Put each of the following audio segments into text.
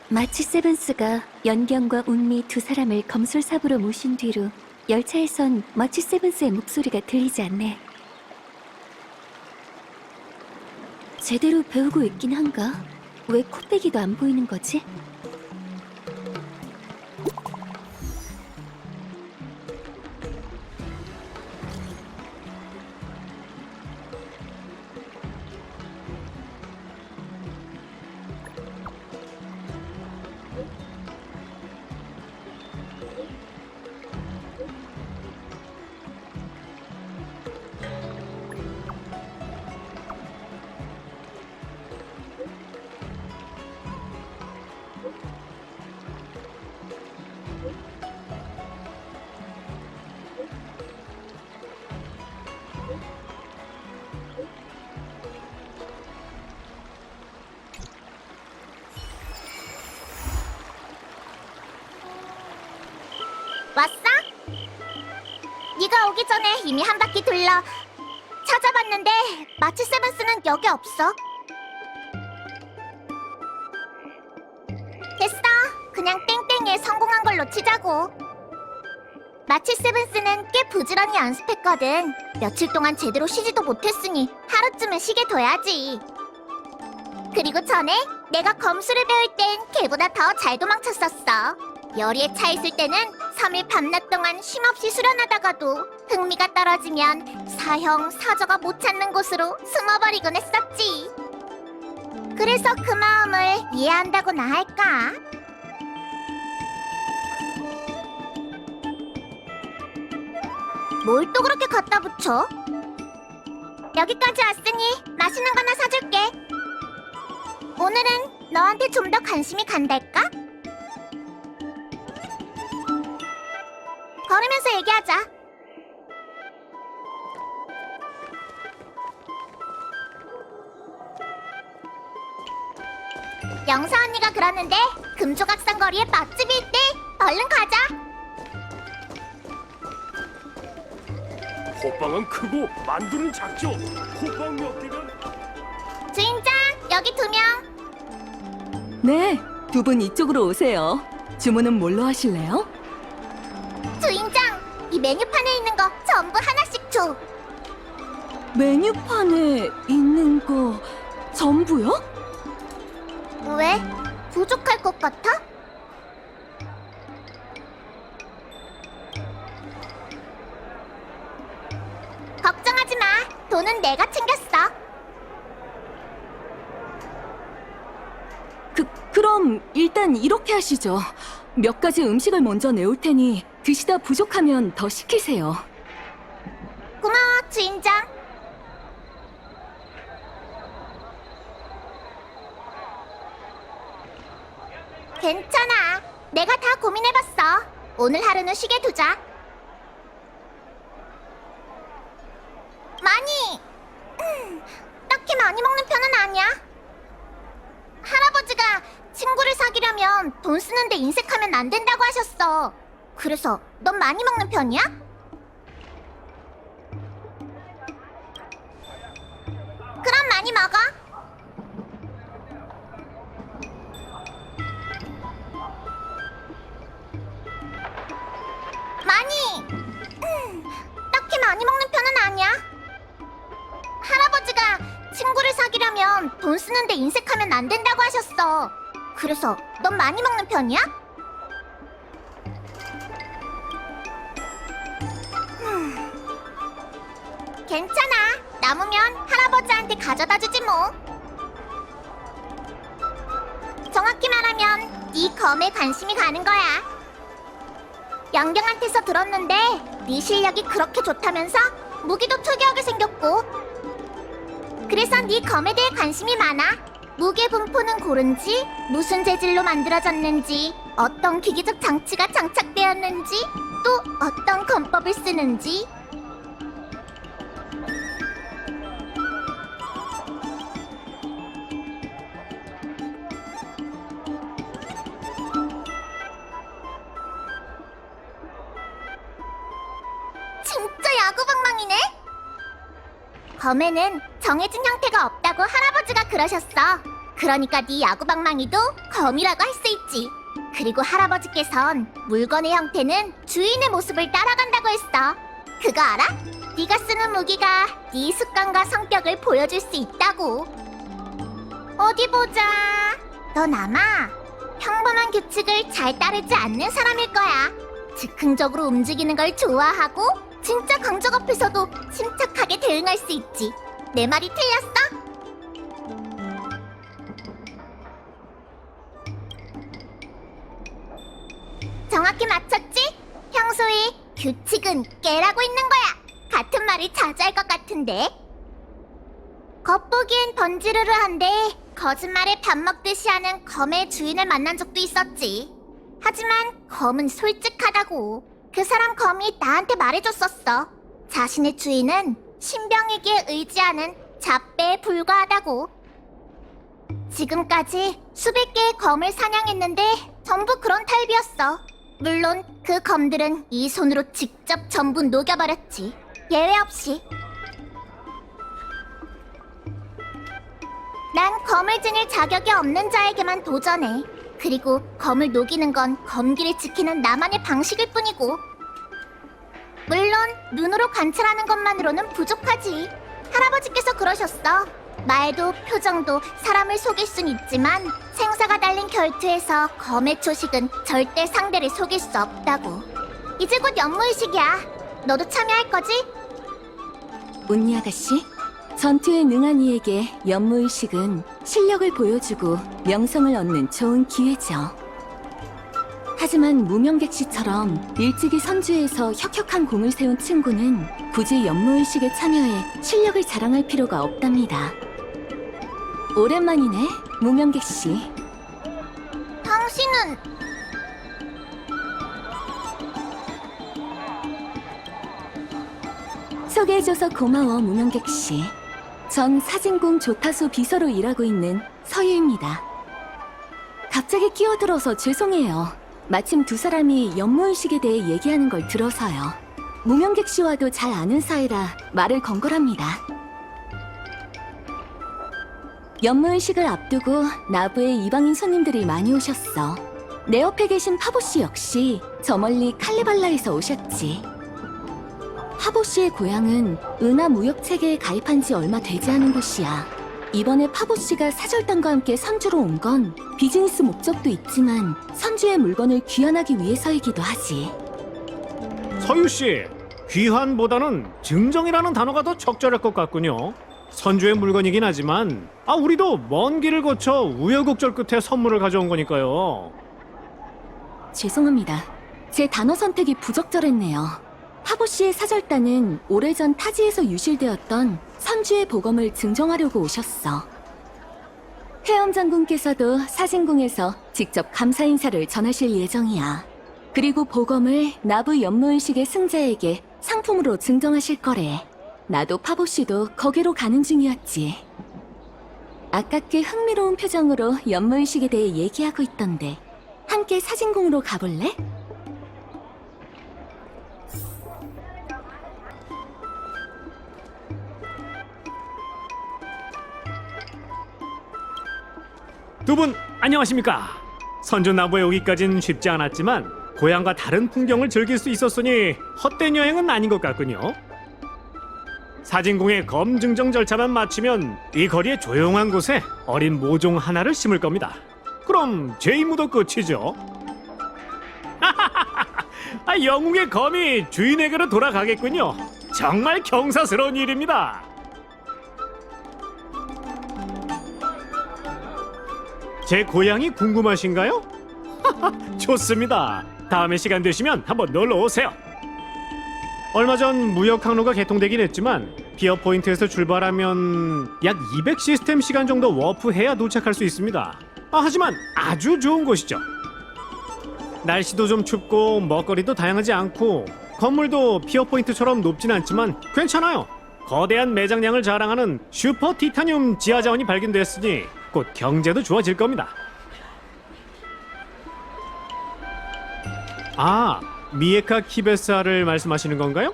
마치 세븐스가 연경과 운미 두 사람을 검술사부로 모신 뒤로 열차에선 마치 세븐스의 목소리가 들리지 않네. 제대로 배우고 있긴 한가? 왜 코빼기가 안 보이는 거지? 왔어? 네가 오기 전에 이미 한 바퀴 둘러 찾아봤는데 마치 세븐스는 여기 없어. 됐어. 그냥 땡땡이에 성공한 걸로 치자고. 마치 세븐스는 꽤 부지런히 연습했거든. 며칠 동안 제대로 쉬지도 못했으니 하루쯤은 쉬게 둬야지. 그리고 전에 내가 검술을 배울 땐 걔보다 더 잘 도망쳤었어. 열의에 차 있을 때는 3일 밤낮 동안 쉼없이 수련하다가도 흥미가 떨어지면 사형, 사저가 못 찾는 곳으로 숨어버리곤 했었지. 그래서 그 마음을 이해한다고나 할까? 뭘 또 그렇게 갖다 붙여? 여기까지 왔으니 맛있는 거나 사줄게. 오늘은 너한테 좀 더 관심이 간달까? 걸으면서 얘기하자. 영사 언니가 그러는데 금조각상 거리에 맛집이 있대. 얼른 가자. 호빵은 크고 만두는 작죠. 호빵 몇 개면 주인장, 여기 2명. 네, 두 분 이쪽으로 오세요. 주문은 뭘로 하실래요? 주인장, 이 메뉴판에 있는 거 전부 하나씩 줘. 메뉴판에 있는 거 전부요? 왜? 부족할 것 같아? 걱정하지 마. 돈은 내가 챙겼어. 그럼 일단 이렇게 하시죠. 몇 가지 음식을 먼저 내올 테니 드시다 부족하면 더 시키세요. 고마워, 주인장. 괜찮아. 내가 다 고민해봤어. 오늘 하루는 쉬게 두자. 많이! 딱히 많이 먹는 편은 아니야. 할아버지가 친구를 사귀려면 돈 쓰는데 인색하면 안 된다고 하셨어. 그래서 넌 많이 먹는 편이야? 그럼 많이 먹어. 많이! 딱히 많이 먹는 편은 아니야. 할아버지가 친구를 사귀려면 돈 쓰는데 인색하면 안 된다고 하셨어. 그래서 넌 많이 먹는 편이야? 괜찮아. 남으면 할아버지한테 가져다 주지 뭐. 정확히 말하면 네 검에 관심이 가는 거야. 영경한테서 들었는데 네 실력이 그렇게 좋다면서 무기도 특이하게 생겼고. 그래서 네 검에 대해 관심이 많아. 무게 분포는 고른지, 무슨 재질로 만들어졌는지, 어떤 기기적 장치가 장착되었는지, 또 어떤 검법을 쓰는지. 진짜 야구방망이네? 검에는 정해진 형태가 없다고 할아버지가 그러셨어. 그러니까 네 야구방망이도 검이라고 할 수 있지. 그리고 할아버지께선 물건의 형태는 주인의 모습을 따라간다고 했어. 그거 알아? 네가 쓰는 무기가 네 습관과 성격을 보여줄 수 있다고. 어디 보자. 넌 아마 평범한 규칙을 잘 따르지 않는 사람일 거야. 즉흥적으로 움직이는 걸 좋아하고 진짜 강적 앞에서도 침착하게 대응할 수 있지. 내 말이 틀렸어? 정확히 맞췄지? 평소에 규칙은 깨라고 있는 거야. 같은 말을 자주 할 것 같은데. 겉보기엔 번지르르한데 거짓말에 밥 먹듯이 하는 검의 주인을 만난 적도 있었지. 하지만 검은 솔직하다고. 그 사람 검이 나한테 말해줬었어. 자신의 주인은 신병에게 의지하는 잡배에 불과하다고. 지금까지 수백 개의 검을 사냥했는데 전부 그런 타입이었어. 물론 그 검들은 이 손으로 직접 전부 녹여버렸지. 예외 없이. 난 검을 지닐 자격이 없는 자에게만 도전해. 그리고 검을 녹이는 건 검기를 지키는 나만의 방식일 뿐이고. 물론 눈으로 관찰하는 것만으로는 부족하지. 할아버지께서 그러셨어. 말도 표정도 사람을 속일 순 있지만 생사가 달린 결투에서 검의 초식은 절대 상대를 속일 수 없다고. 이제 곧 연무의식이야. 너도 참여할 거지? 운니 아가씨, 전투에 능한 이에게 연무의식은 실력을 보여주고 명성을 얻는 좋은 기회죠. 하지만 무명객 씨처럼 일찍이 선주에서 혁혁한 공을 세운 친구는 굳이 연무의식에 참여해 실력을 자랑할 필요가 없답니다. 오랜만이네, 무명객 씨. 당신은 소개해줘서 고마워, 무명객 씨. 전 사진공 조타소 비서로 일하고 있는 서유입니다. 갑자기 끼어들어서 죄송해요. 마침 두 사람이 연무의식에 대해 얘기하는 걸 들어서요. 무명객 씨와도 잘 아는 사이라 말을 건 거랍니다. 연무의식을 앞두고 나부에 이방인 손님들이 많이 오셨어. 내 옆에 계신 파보 씨 역시 저 멀리 칼레발라에서 오셨지. 파보 씨의 고향은 은하 무역 체계에 가입한 지 얼마 되지 않은 곳이야. 이번에 파보 씨가 사절단과 함께 선주로 온 건 비즈니스 목적도 있지만 선주의 물건을 귀환하기 위해서이기도 하지. 서유 씨, 귀환보다는 증정이라는 단어가 더 적절할 것 같군요. 선주의 물건이긴 하지만 우리도 먼 길을 거쳐 우여곡절 끝에 선물을 가져온 거니까요. 죄송합니다. 제 단어 선택이 부적절했네요. 파보 씨의 사절단은 오래전 타지에서 유실되었던 선주의 보검을 증정하려고 오셨어. 해엄 장군께서도 사진궁에서 직접 감사 인사를 전하실 예정이야. 그리고 보검을 나부 연무의식의 승자에게 상품으로 증정하실 거래. 나도 파보 씨도 거기로 가는 중이었지. 아깝게 흥미로운 표정으로 연무의식에 대해 얘기하고 있던데 함께 사진궁으로 가볼래? 두 분 안녕하십니까? 선주 나부에 오기까진 쉽지 않았지만 고향과 다른 풍경을 즐길 수 있었으니 헛된 여행은 아닌 것 같군요. 사진궁의 검 증정 절차만 마치면 이 거리의 조용한 곳에 어린 모종 하나를 심을 겁니다. 그럼 제 임무도 끝이죠. 영웅의 검이 주인에게로 돌아가겠군요. 정말 경사스러운 일입니다. 제 고향이 궁금하신가요? 좋습니다. 다음에 시간 되시면 한번 놀러 오세요. 얼마 전 무역 항로가 개통되긴 했지만 피어 포인트에서 출발하면 약 200 시스템 시간 정도 워프해야 도착할 수 있습니다. 하지만 아주 좋은 곳이죠. 날씨도 좀 춥고 먹거리도 다양하지 않고 건물도 피어 포인트처럼 높진 않지만 괜찮아요. 거대한 매장량을 자랑하는 슈퍼 티타늄 지하 자원이 발견됐으니 곧 경제도 좋아질 겁니다. 미에카 키베사를 말씀하시는 건가요?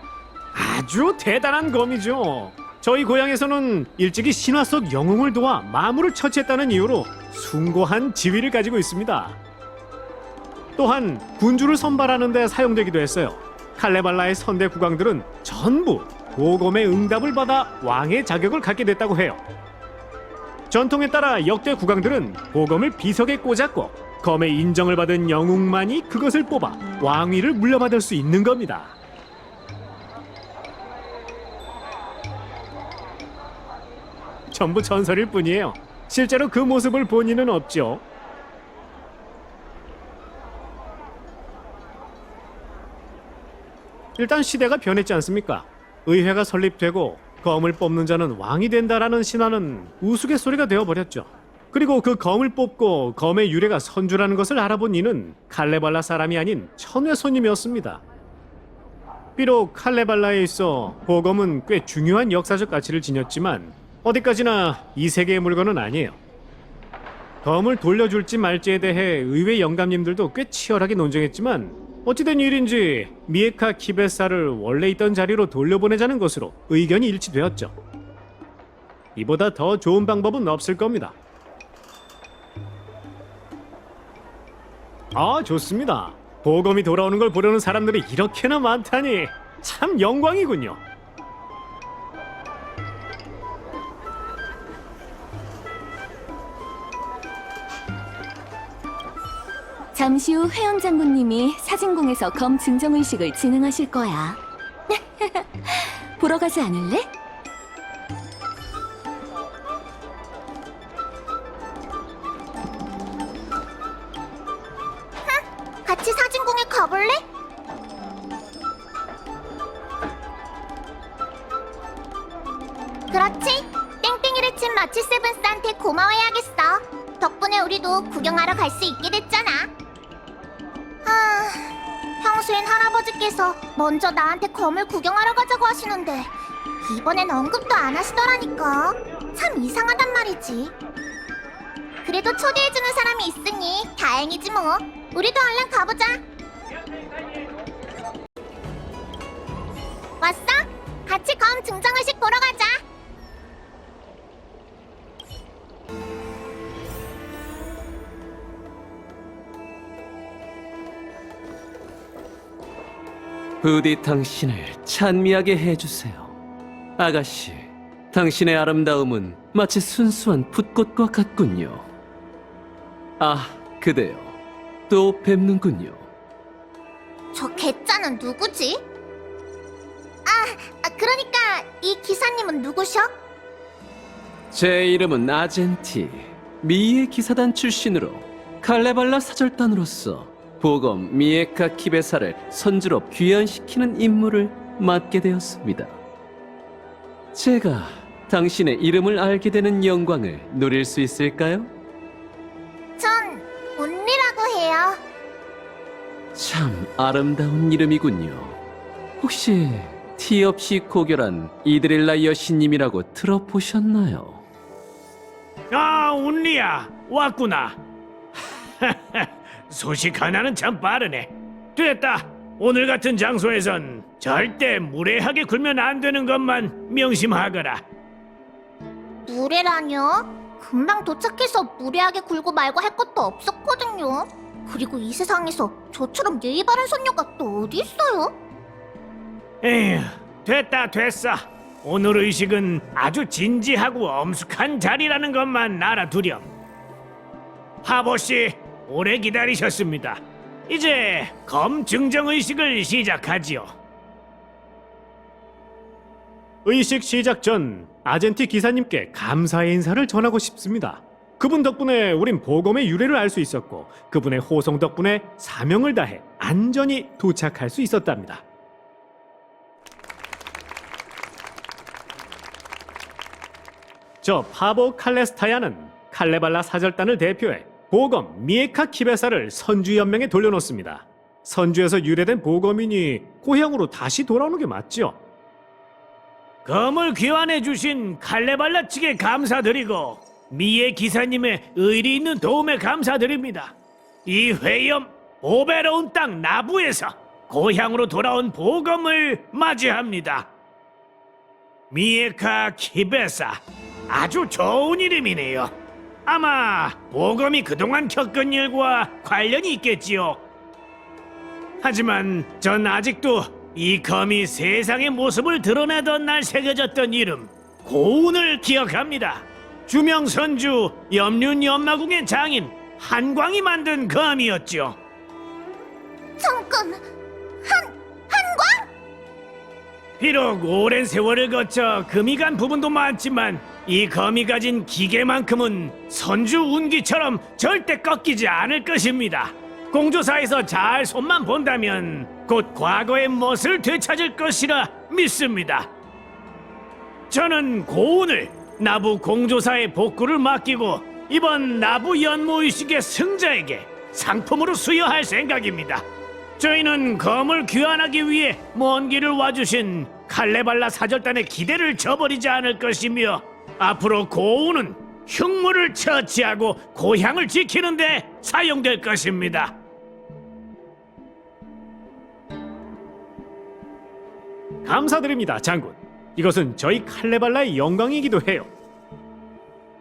아주 대단한 검이죠. 저희 고향에서는 일찍이 신화 속 영웅을 도와 마물을 처치했다는 이유로 숭고한 지위를 가지고 있습니다. 또한 군주를 선발하는 데 사용되기도 했어요. 칼레발라의 선대 국왕들은 전부 보검의 응답을 받아 왕의 자격을 갖게 됐다고 해요. 전통에 따라 역대 국왕들은 보검을 비석에 꽂았고 검의 인정을 받은 영웅만이 그것을 뽑아 왕위를 물려받을 수 있는 겁니다. 전부 전설일 뿐이에요. 실제로 그 모습을 본 이는 없죠. 일단 시대가 변했지 않습니까? 의회가 설립되고 검을 뽑는 자는 왕이 된다라는 신화는 우스갯소리가 되어버렸죠. 그리고 그 검을 뽑고 검의 유래가 선주라는 것을 알아본 이는 칼레발라 사람이 아닌 천외 손님이었습니다. 비록 칼레발라에 있어 보검은 꽤 중요한 역사적 가치를 지녔지만 어디까지나 이 세계의 물건은 아니에요. 검을 돌려줄지 말지에 대해 의회 영감님들도 꽤 치열하게 논쟁했지만 어찌된 일인지 미에카 키베사를 원래 있던 자리로 돌려보내자는 것으로 의견이 일치되었죠. 이보다 더 좋은 방법은 없을 겁니다. 아, 좋습니다. 보검이 돌아오는 걸 보려는 사람들이 이렇게나 많다니 참 영광이군요. 잠시 후 회원 장군님이 사진궁에서 검 증정 의식을 진행하실 거야. 보러 가지 않을래? 같이 사진공에 가볼래? 그렇지. 땡땡이를 친 마치 세븐스한테 고마워해야겠어. 덕분에 우리도 구경하러 갈 수 있게 됐잖아. 평소엔 할아버지께서 먼저 나한테 검을 구경하러 가자고 하시는데 이번엔 언급도 안 하시더라니까. 참 이상하단 말이지. 그래도 초대해주는 사람이 있으니 다행이지 뭐. 우리도 얼른 가보자. 왔어? 같이 검 증정의식 보러 가자. 부디 당신을 찬미하게 해주세요. 아가씨, 당신의 아름다움은 마치 순수한 붓꽃과 같군요. 아, 그대요. 또 뵙는군요. 저 개짜는 누구지? 그러니까 이 기사님은 누구셔? 제 이름은 아젠티. 미의 기사단 출신으로 칼레발라 사절단으로서 보검 미에카 키베사를 선주로 귀환시키는 임무를 맡게 되었습니다. 제가 당신의 이름을 알게 되는 영광을 누릴 수 있을까요? 전 운리라고 해요. 참 아름다운 이름이군요. 혹시 티 없이 고결한 이드릴라 여신님이라고 들어보셨나요? 아, 운리야, 왔구나. 소식 하나는 참 빠르네. 됐다. 오늘 같은 장소에선 절대 무례하게 굴면 안 되는 것만 명심하거라. 무례라뇨? 금방 도착해서 무례하게 굴고 말고 할 것도 없었거든요. 그리고 이 세상에서 저처럼 예의 바른 손녀가 또 어디 있어요? 에휴, 됐어. 오늘 의식은 아주 진지하고 엄숙한 자리라는 것만 알아두렴. 하보씨, 오래 기다리셨습니다. 이제 검 증정 의식을 시작하지요. 의식 시작 전 아젠티 기사님께 감사의 인사를 전하고 싶습니다. 그분 덕분에 우린 보검의 유래를 알 수 있었고 그분의 호송 덕분에 사명을 다해 안전히 도착할 수 있었답니다. 저 파보 칼레스타야는 칼레발라 사절단을 대표해 보검 미에카 키베사를 선주연맹에 돌려놓습니다. 선주에서 유래된 보검이니 고향으로 다시 돌아오는 게 맞죠? 검을 귀환해 주신 칼레발라 측에 감사드리고 미의 기사님의 의리 있는 도움에 감사드립니다. 이 회염 보배로운 땅 나부에서 고향으로 돌아온 보검을 맞이합니다. 미에카 키베사. 아주 좋은 이름이네요. 아마 보검이 그동안 겪은 일과 관련이 있겠지요. 하지만 전 아직도 이 검이 세상의 모습을 드러내던 날 새겨졌던 이름 고운을 기억합니다. 주명 선주 염륜 연마궁의 장인 한광이 만든 검이었죠. 잠깐, 한광? 비록 오랜 세월을 거쳐 금이 간 부분도 많지만 이 검이 가진 기계만큼은 선주 운기처럼 절대 꺾이지 않을 것입니다. 공조사에서 잘 손만 본다면 곧 과거의 멋을 되찾을 것이라 믿습니다. 저는 고운을 나부 공조사의 복구를 맡기고 이번 나부 연모의식의 승자에게 상품으로 수여할 생각입니다. 저희는 검을 귀환하기 위해 먼 길을 와주신 칼레발라 사절단의 기대를 저버리지 않을 것이며 앞으로 고운은 흉물을 처치하고 고향을 지키는 데 사용될 것입니다. 감사드립니다, 장군. 이것은 저희 칼레발라의 영광이기도 해요.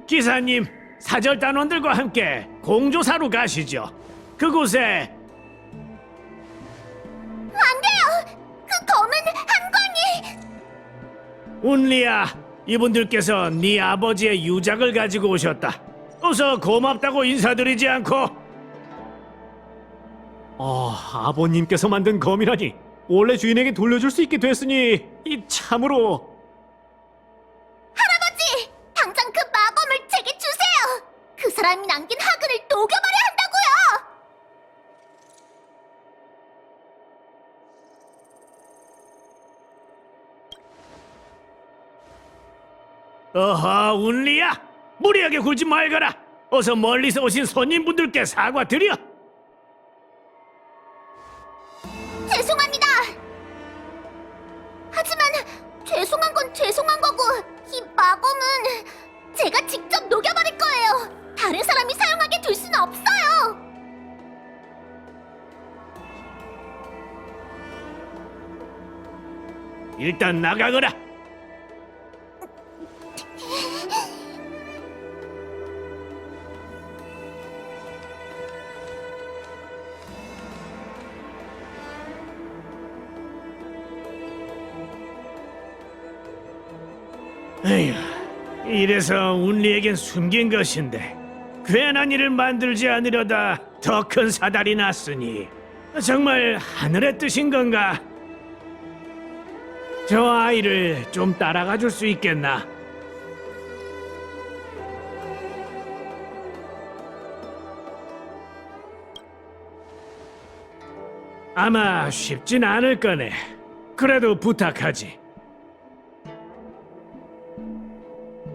기사님, 사절단원들과 함께 공조사로 가시죠. 그곳에 안 돼요! 그 검은 한광이! 운리야, 이분들께서 네 아버지의 유작을 가지고 오셨다. 어서 고맙다고 인사드리지 않고. 아버님께서 만든 검이라니 원래 주인에게 돌려줄 수 있게 됐으니 이 참으로. 할아버지! 당장 그 마검을 제게 주세요! 그 사람이 남긴 학은을 녹여버려야 한다고요! 어허, 운리야, 무리하게 굴지 말거라. 어서 멀리서 오신 손님분들께 사과드려. 죄송합니다! 하지만 죄송한 건 죄송한 거고 이 마검은 제가 직접 녹여버릴 거예요! 다른 사람이 사용하게 둘 수는 없어요! 일단 나가거라. 에휴, 이래서 운리에겐 숨긴 것인데 괜한 일을 만들지 않으려다 더 큰 사달이 났으니 정말 하늘의 뜻인 건가? 저 아이를 좀 따라가 줄 수 있겠나? 아마 쉽진 않을 거네. 그래도 부탁하지.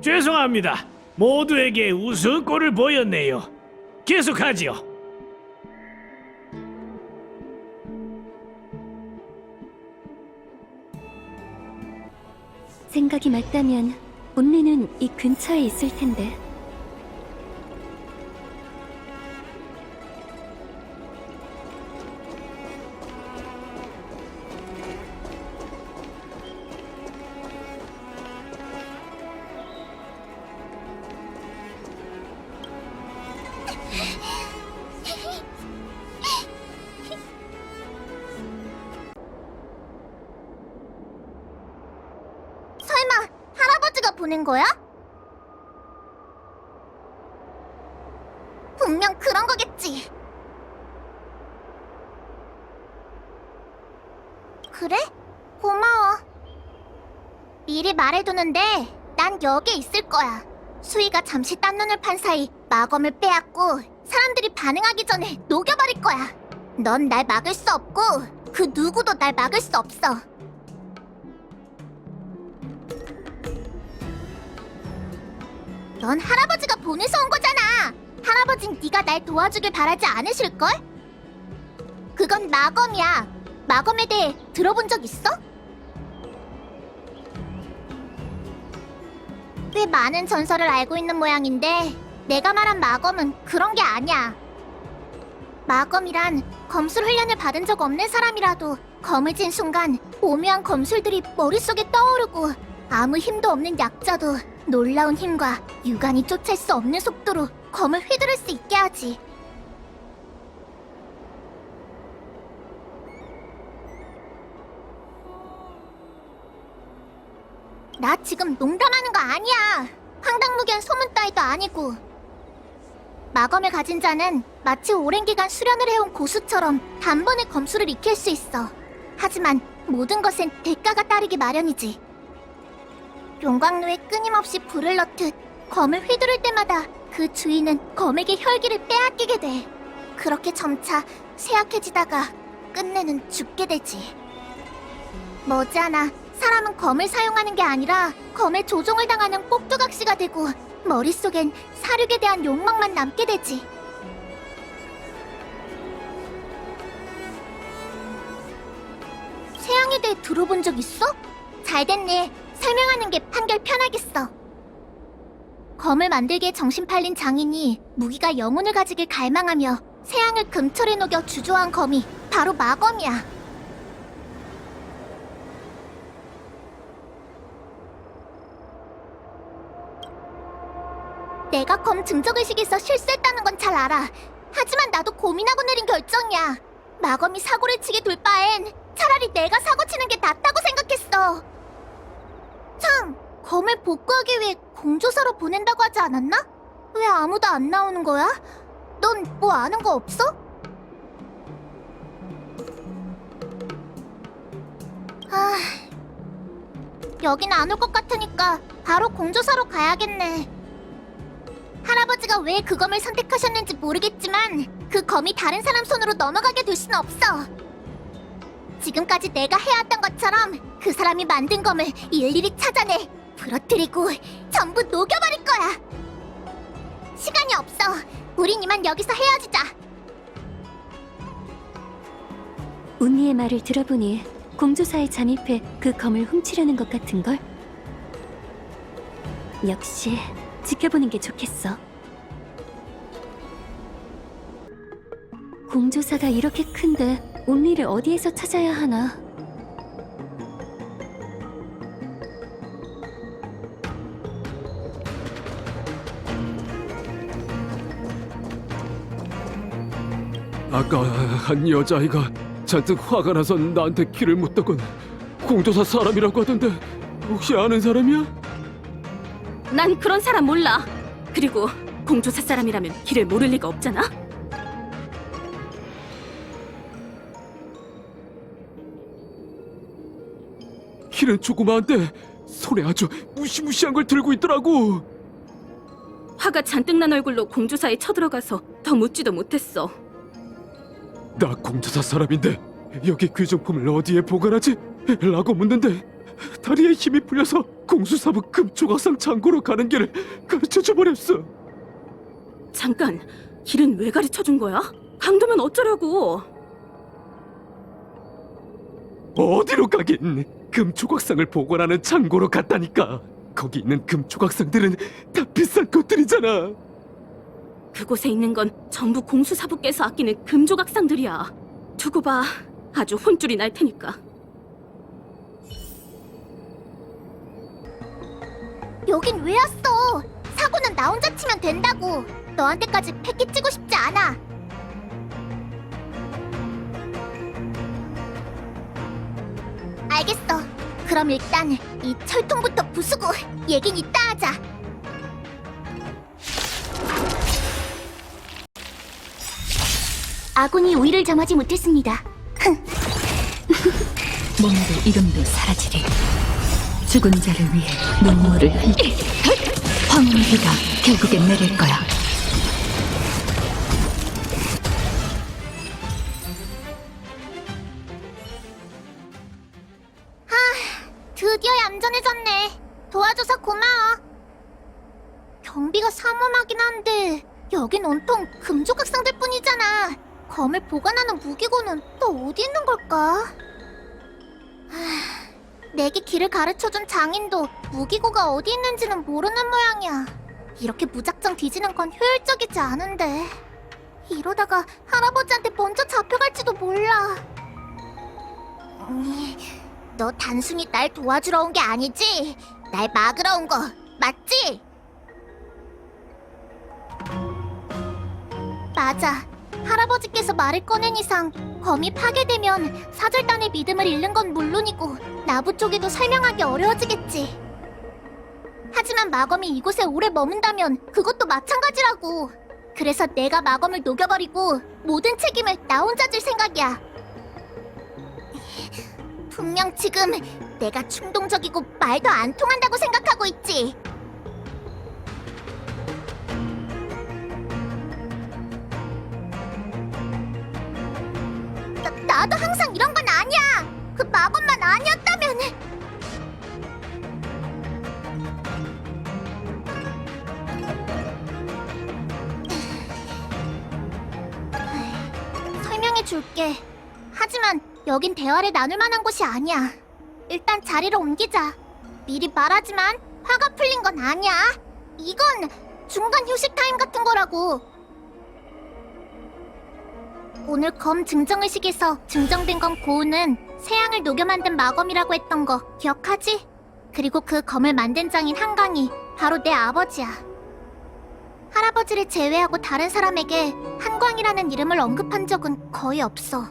죄송합니다. 모두에게 우스운 꼴을 보였네요. 계속하지요. 생각이 맞다면 운리는 이 근처에 있을 텐데. 설마 할아버지가 보낸 거야? 분명 그런 거겠지. 그래? 고마워. 미리 말해두는데 난 여기에 있을 거야. 수희가 잠시 딴 눈을 판 사이 마검을 빼앗고 사람들이 반응하기 전에 녹여버릴 거야. 넌 날 막을 수 없고 그 누구도 날 막을 수 없어. 넌 할아버지가 보내서 온 거잖아. 할아버진 네가 날 도와주길 바라지 않으실걸? 그건 마검이야. 마검에 대해 들어본 적 있어? 꽤 많은 전설을 알고 있는 모양인데 내가 말한 마검은 그런 게 아니야. 마검이란 검술 훈련을 받은 적 없는 사람이라도 검을 쥔 순간 오묘한 검술들이 머릿속에 떠오르고 아무 힘도 없는 약자도 놀라운 힘과 유관이 쫓을 수 없는 속도로 검을 휘두를 수 있게 하지. 나 지금 농담하는 거 아니야. 황당무계한 소문 따위도 아니고. 마검을 가진 자는 마치 오랜 기간 수련을 해온 고수처럼 단번에 검술을 익힐 수 있어. 하지만 모든 것엔 대가가 따르기 마련이지. 용광로에 끊임없이 불을 넣듯 검을 휘두를 때마다 그 주인은 검에게 혈기를 빼앗기게 돼. 그렇게 점차 쇠약해지다가 끝내는 죽게 되지. 머지않아 사람은 검을 사용하는 게 아니라 검에 조종을 당하는 꼭두각시가 되고 머릿속엔 사륙에 대한 욕망만 남게 되지. 쇠양에 대해 들어본 적 있어? 잘 됐네. 설명하는 게 한결 편하겠어. 검을 만들기에 정신 팔린 장인이 무기가 영혼을 가지길 갈망하며 쇠양을 금철에 녹여 주조한 검이 바로 마검이야. 내가 검 증적의식에서 실수했다는 건 잘 알아. 하지만 나도 고민하고 내린 결정이야. 마검이 사고를 치게 둘 바엔 차라리 내가 사고 치는 게 낫다고 생각했어. 참, 검을 복구하기 위해 공조사로 보낸다고 하지 않았나? 왜 아무도 안 나오는 거야? 넌 뭐 아는 거 없어? 아, 여긴 안 올 것 같으니까 바로 공조사로 가야겠네. 할아버지가 왜 그 검을 선택하셨는지 모르겠지만 그 검이 다른 사람 손으로 넘어가게 둘 순 없어. 지금까지 내가 해왔던 것처럼 그 사람이 만든 검을 일일이 찾아내 부러뜨리고 전부 녹여버릴 거야. 시간이 없어. 우린 이만 여기서 헤어지자. 운니의 말을 들어보니 공조사에 잠입해 그 검을 훔치려는 것 같은걸? 역시 지켜보는 게 좋겠어. 공조사가 이렇게 큰데 운니를 어디에서 찾아야 하나? 아까 한 여자아이가 잔뜩 화가 나서 나한테 길을 묻더군. 공조사 사람이라고 하던데 혹시 아는 사람이야? 난 그런 사람 몰라. 그리고 공조사 사람이라면 길을 모를 리가 없잖아. 길은 조그마한데 손에 아주 무시무시한 걸 들고 있더라고. 화가 잔뜩 난 얼굴로 공조사에 쳐들어가서 더 묻지도 못했어. 나 공조사 사람인데 여기 귀중품을 어디에 보관하지? 라고 묻는데 다리에 힘이 풀려서 공수사부 금조각상 창고로 가는 길을 가르쳐줘 버렸어. 잠깐, 길은 왜 가르쳐준 거야? 강도면 어쩌려고? 어디로 가긴 금조각상을 보관하는 창고로 갔다니까. 거기 있는 금조각상들은 다 비싼 것들이잖아. 그곳에 있는 건 전부 공수사부께서 아끼는 금조각상들이야. 두고 봐, 아주 혼쭐이 날 테니까. 여긴 왜 왔어? 사고는 나 혼자 치면 된다고. 너한테까지 패기 찌고 싶지 않아. 알겠어. 그럼 일단 이 철통부터 부수고 얘긴 이따 하자. 아군이 우위를 점하지 못했습니다. 몸도 이름도 사라지리. 죽은 자를 위해 눈물을 흘리. 황혼의 비가 결국엔 내릴 거야. 드디어 얌전해졌네. 도와줘서 고마워. 경비가 삼엄하긴 한데 여긴 온통 금조각상들 뿐이잖아. 검을 보관하는 무기고는 또 어디 있는 걸까? 내게 길을 가르쳐준 장인도 무기고가 어디 있는지는 모르는 모양이야. 이렇게 무작정 뒤지는 건 효율적이지 않은데. 이러다가 할아버지한테 먼저 잡혀갈지도 몰라. 너 단순히 날 도와주러 온 게 아니지? 날 막으러 온 거 맞지? 맞아. 할아버지께서 말을 꺼낸 이상 검이 파괴되면 사절단의 믿음을 잃는 건 물론이고 나부 쪽에도 설명하기 어려워지겠지. 하지만 마검이 이곳에 오래 머문다면 그것도 마찬가지라고. 그래서 내가 마검을 녹여버리고 모든 책임을 나 혼자 질 생각이야. 분명 지금 내가 충동적이고 말도 안 통한다고 생각하고 있지. 나도 항상 이런 건 아니야. 그 마법만 아니었다면. 설명해 줄게. 하지만 여긴 대화를 나눌 만한 곳이 아니야. 일단 자리를 옮기자. 미리 말하지만 화가 풀린 건 아니야. 이건 중간 휴식 타임 같은 거라고. 오늘 검 증정의식에서 증정된 건 고우는 새양을 녹여 만든 마검이라고 했던 거 기억하지? 그리고 그 검을 만든 장인 한강이 바로 내 아버지야. 할아버지를 제외하고 다른 사람에게 한광이라는 이름을 언급한 적은 거의 없어.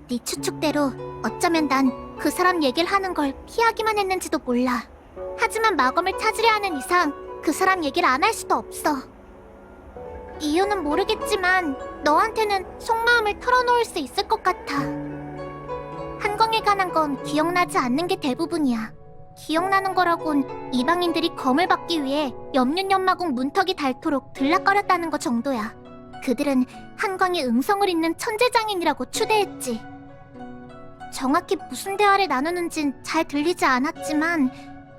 네 추측대로 어쩌면 난 그 사람 얘기를 하는 걸 피하기만 했는지도 몰라. 하지만 마검을 찾으려 하는 이상 그 사람 얘기를 안 할 수도 없어. 이유는 모르겠지만 너한테는 속마음을 털어놓을 수 있을 것 같아. 한광에 관한 건 기억나지 않는 게 대부분이야. 기억나는 거라곤 이방인들이 검을 받기 위해 염륜연마궁 문턱이 닳도록 들락거렸다는 것 정도야. 그들은 한광이 응성을 잇는 천재장인이라고 추대했지. 정확히 무슨 대화를 나누는진 잘 들리지 않았지만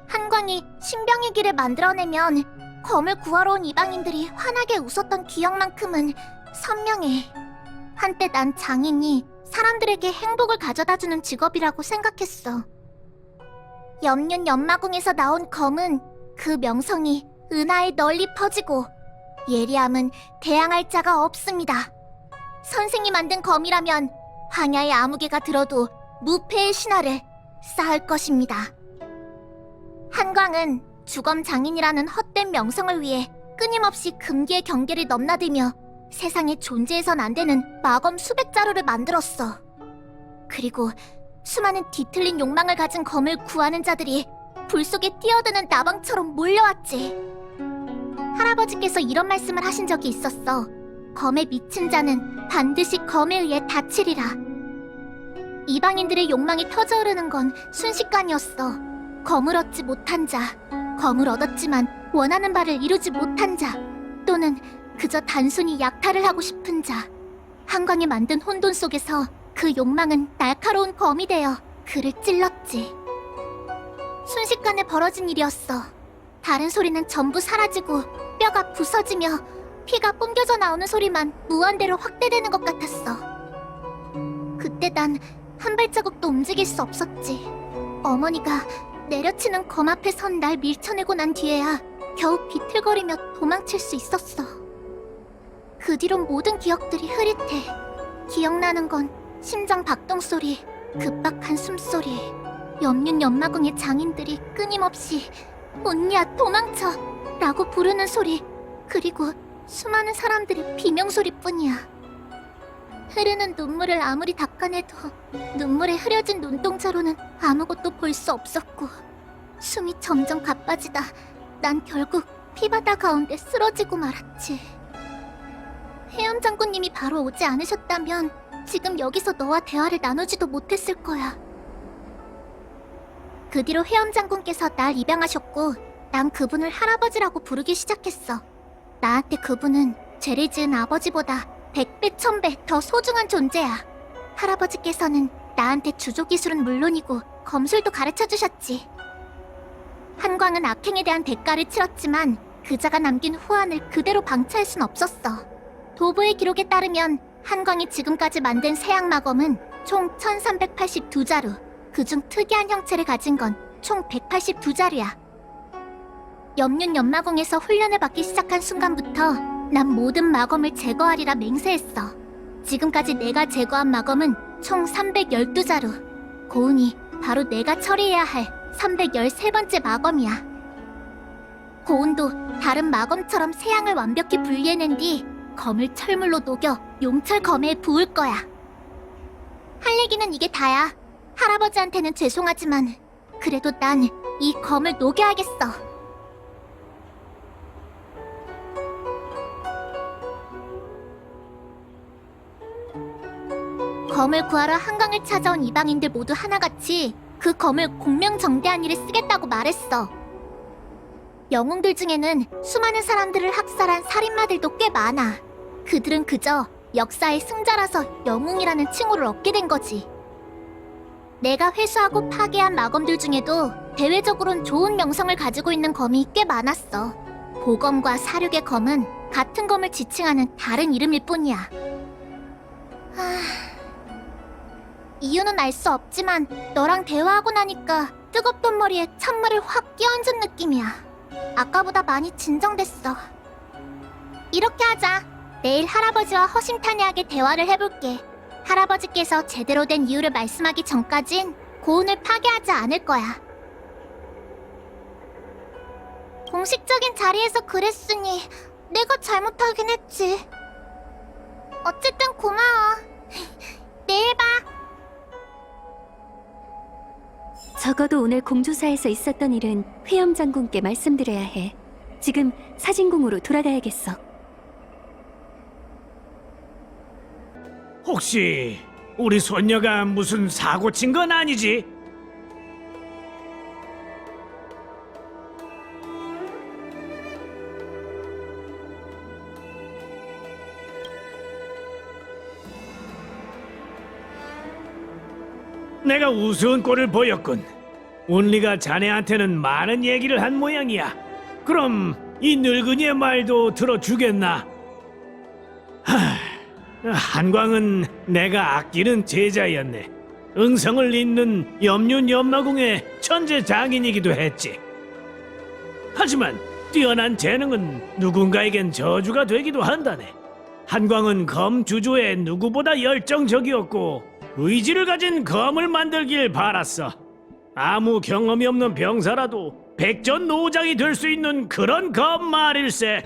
한광이 신병의 길을 만들어내면 검을 구하러 온 이방인들이 환하게 웃었던 기억만큼은 선명해. 한때 난 장인이 사람들에게 행복을 가져다주는 직업이라고 생각했어. 염륜 연마궁에서 나온 검은 그 명성이 은하에 널리 퍼지고 예리함은 대항할 자가 없습니다. 선생이 만든 검이라면 황야의 아무개가 들어도 무패의 신화를 쌓을 것입니다. 한광은 주검 장인이라는 헛된 명성을 위해 끊임없이 금기의 경계를 넘나들며 세상에 존재해선 안 되는 마검 수백 자루를 만들었어. 그리고 수많은 뒤틀린 욕망을 가진 검을 구하는 자들이 불 속에 뛰어드는 나방처럼 몰려왔지. 할아버지께서 이런 말씀을 하신 적이 있었어. 검에 미친 자는 반드시 검에 의해 다치리라. 이방인들의 욕망이 터져오르는 건 순식간이었어. 검을 얻지 못한 자, 검을 얻었지만 원하는 바를 이루지 못한 자, 또는 그저 단순히 약탈을 하고 싶은 자. 한광이 만든 혼돈 속에서 그 욕망은 날카로운 검이 되어 그를 찔렀지. 순식간에 벌어진 일이었어. 다른 소리는 전부 사라지고 뼈가 부서지며 피가 뿜겨져 나오는 소리만 무한대로 확대되는 것 같았어. 그때 난 한 발자국도 움직일 수 없었지. 어머니가 내려치는 검 앞에 선 날 밀쳐내고 난 뒤에야 겨우 비틀거리며 도망칠 수 있었어. 그 뒤론 모든 기억들이 흐릿해. 기억나는 건 심장 박동 소리, 급박한 숨소리, 염륜 연마궁의 장인들이 끊임없이 언니야 도망쳐! 라고 부르는 소리, 그리고 수많은 사람들의 비명소리뿐이야. 흐르는 눈물을 아무리 닦아내도 눈물에 흐려진 눈동자로는 아무것도 볼 수 없었고 숨이 점점 가빠지다 난 결국 피바다 가운데 쓰러지고 말았지. 해엄 장군님이 바로 오지 않으셨다면 지금 여기서 너와 대화를 나누지도 못했을 거야. 그 뒤로 해엄 장군께서 날 입양하셨고 난 그분을 할아버지라고 부르기 시작했어. 나한테 그분은 죄를 지은 아버지보다 100배, 1000배 더 소중한 존재야. 할아버지께서는 나한테 주조 기술은 물론이고 검술도 가르쳐주셨지. 한광은 악행에 대한 대가를 치렀지만 그자가 남긴 후환을 그대로 방치할 순 없었어. 도보의 기록에 따르면 한광이 지금까지 만든 세양마검은 총 1382자루, 그중 특이한 형체를 가진 건 총 182자루야. 염륜 연마궁에서 훈련을 받기 시작한 순간부터 난 모든 마검을 제거하리라 맹세했어. 지금까지 내가 제거한 마검은 총 312자루. 고운이 바로 내가 처리해야 할 313번째 마검이야. 고운도 다른 마검처럼 세양을 완벽히 분리해낸 뒤 검을 철물로 녹여 용철 검에 부을 거야. 할 얘기는 이게 다야. 할아버지한테는 죄송하지만 그래도 난 이 검을 녹여야겠어. 검을 구하러 한강을 찾아온 이방인들 모두 하나같이 그 검을 공명정대한 일에 쓰겠다고 말했어. 영웅들 중에는 수많은 사람들을 학살한 살인마들도 꽤 많아. 그들은 그저 역사의 승자라서 영웅이라는 칭호를 얻게 된 거지. 내가 회수하고 파괴한 마검들 중에도 대외적으론 좋은 명성을 가지고 있는 검이 꽤 많았어. 보검과 사륙의 검은 같은 검을 지칭하는 다른 이름일 뿐이야. 이유는 알 수 없지만 너랑 대화하고 나니까 뜨겁던 머리에 찬물을 확 끼얹은 느낌이야. 아까보다 많이 진정됐어. 이렇게 하자. 내일 할아버지와 허심탄회하게 대화를 해볼게. 할아버지께서 제대로 된 이유를 말씀하기 전까진 고운을 파괴하지 않을 거야. 공식적인 자리에서 그랬으니 내가 잘못하긴 했지. 어쨌든 고마워. 내일 봐. 적어도 오늘 공주사에서 있었던 일은 회엄 장군께 말씀드려야 해. 지금 사진궁으로 돌아가야겠어. 혹시 우리 손녀가 무슨 사고 친 건 아니지? 내가 우스운 꼴을 보였군. 운리가 자네한테는 많은 얘기를 한 모양이야. 그럼 이 늙은이의 말도 들어주겠나? 한광은 내가 아끼는 제자였네. 응성을 잇는 염륜연마궁의 천재 장인이기도 했지. 하지만 뛰어난 재능은 누군가에겐 저주가 되기도 한다네. 한광은 검 주조에 누구보다 열정적이었고 의지를 가진 검을 만들길 바랐어. 아무 경험이 없는 병사라도 백전노장이 될 수 있는 그런 검 말일세.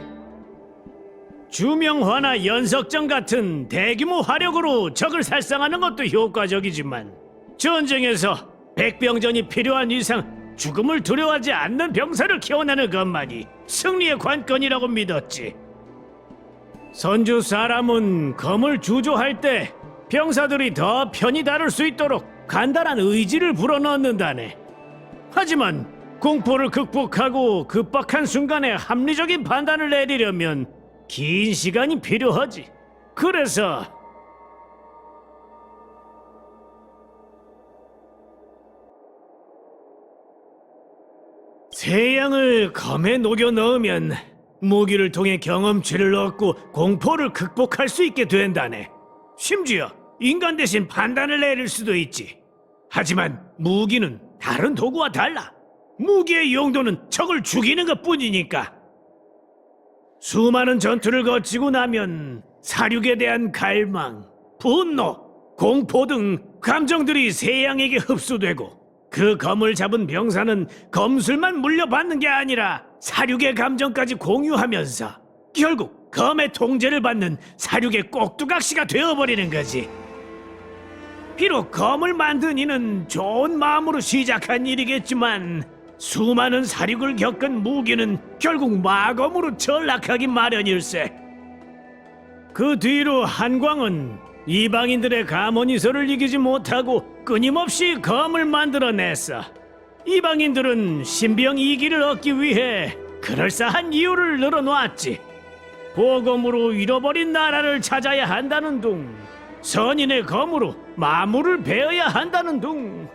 주명화나 연석정 같은 대규모 화력으로 적을 살상하는 것도 효과적이지만 전쟁에서 백병전이 필요한 이상 죽음을 두려워하지 않는 병사를 키워내는 것만이 승리의 관건이라고 믿었지. 선주 사람은 검을 주조할 때 병사들이 더 편히 다룰 수 있도록 간단한 의지를 불어넣는다네. 하지만 공포를 극복하고 급박한 순간에 합리적인 판단을 내리려면 긴 시간이 필요하지. 그래서 세양을 검에 녹여 넣으면 무기를 통해 경험치를 얻고 공포를 극복할 수 있게 된다네. 심지어 인간 대신 판단을 내릴 수도 있지. 하지만 무기는 다른 도구와 달라. 무기의 용도는 적을 죽이는 것뿐이니까. 수많은 전투를 거치고 나면 사륙에 대한 갈망, 분노, 공포 등 감정들이 세양에게 흡수되고 그 검을 잡은 병사는 검술만 물려받는 게 아니라 사륙의 감정까지 공유하면서 결국 검의 통제를 받는 사륙의 꼭두각시가 되어버리는 거지. 비록 검을 만든 이는 좋은 마음으로 시작한 일이겠지만 수많은 사륙을 겪은 무기는 결국 마검으로 전락하기 마련일세. 그 뒤로 한광은 이방인들의 가문이설을 이기지 못하고 끊임없이 검을 만들어냈어. 이방인들은 신병 2기를 얻기 위해 그럴싸한 이유를 늘어놓았지. 보검으로 잃어버린 나라를 찾아야 한다는 둥, 선인의 검으로 마물을 베어야 한다는 둥.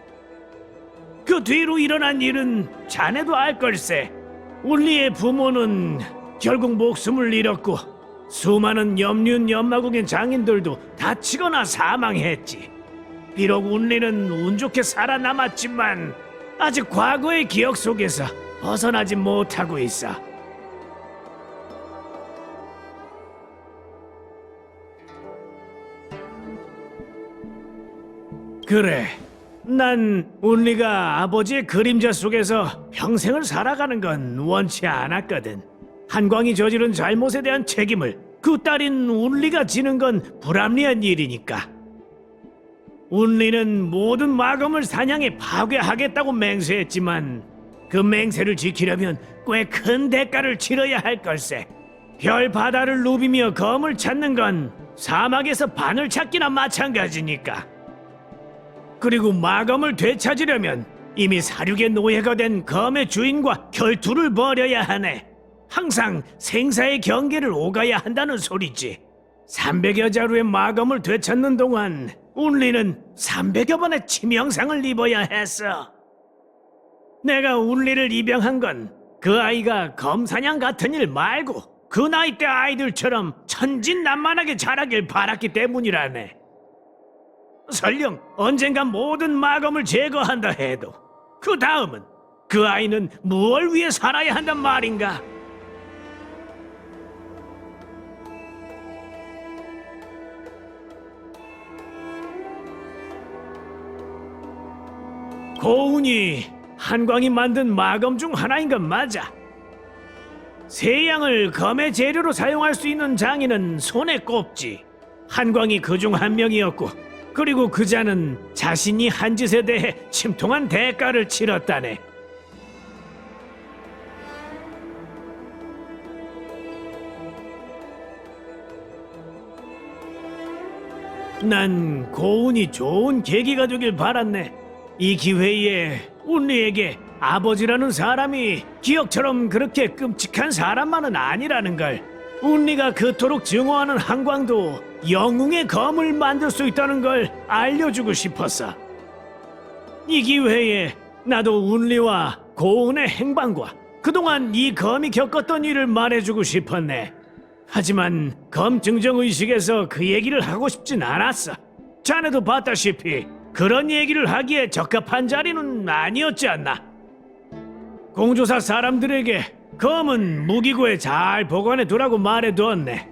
그 뒤로 일어난 일은 자네도 알 걸세. 울리의 부모는 결국 목숨을 잃었고 수많은 염륜연마국의 장인들도 다치거나 사망했지. 비록 울리는 운 좋게 살아남았지만 아직 과거의 기억 속에서 벗어나지 못하고 있어. 그래, 난 운리가 아버지의 그림자 속에서 평생을 살아가는 건 원치 않았거든. 한광이 저지른 잘못에 대한 책임을 그 딸인 운리가 지는 건 불합리한 일이니까. 운리는 모든 마검을 사냥해 파괴하겠다고 맹세했지만 그 맹세를 지키려면 꽤 큰 대가를 치러야 할 걸세. 별 바다를 누비며 검을 찾는 건 사막에서 바늘 찾기나 마찬가지니까. 그리고 마검을 되찾으려면 이미 사륙의 노예가 된 검의 주인과 결투를 벌여야 하네. 항상 생사의 경계를 오가야 한다는 소리지. 300여 자루의 마검을 되찾는 동안 운리는 300여 번의 치명상을 입어야 했어. 내가 운리를 입양한 건 그 아이가 검사냥 같은 일 말고 그 나이 때 아이들처럼 천진난만하게 자라길 바랐기 때문이라네. 설령 언젠가 모든 마검을 제거한다 해도 그 다음은 그 아이는 무엇을 위해 살아야 한단 말인가? 고운이 한광이 만든 마검 중 하나인 건 맞아. 세양을 검의 재료로 사용할 수 있는 장인은 손에 꼽지. 한광이 그 중 한 명이었고, 그리고 그 자는 자신이 한 짓에 대해 침통한 대가를 치렀다네. 난 고운이 좋은 계기가 되길 바랐네. 이 기회에 운리에게 아버지라는 사람이 기억처럼 그렇게 끔찍한 사람만은 아니라는 걸, 운리가 그토록 증오하는 한광도 영웅의 검을 만들 수 있다는 걸 알려주고 싶었어. 이 기회에 나도 운리와 고운의 행방과 그동안 이 검이 겪었던 일을 말해주고 싶었네. 하지만 검 증정의식에서 그 얘기를 하고 싶진 않았어. 자네도 봤다시피 그런 얘기를 하기에 적합한 자리는 아니었지 않나. 공조사 사람들에게 검은 무기고에 잘 보관해 두라고 말해두었네.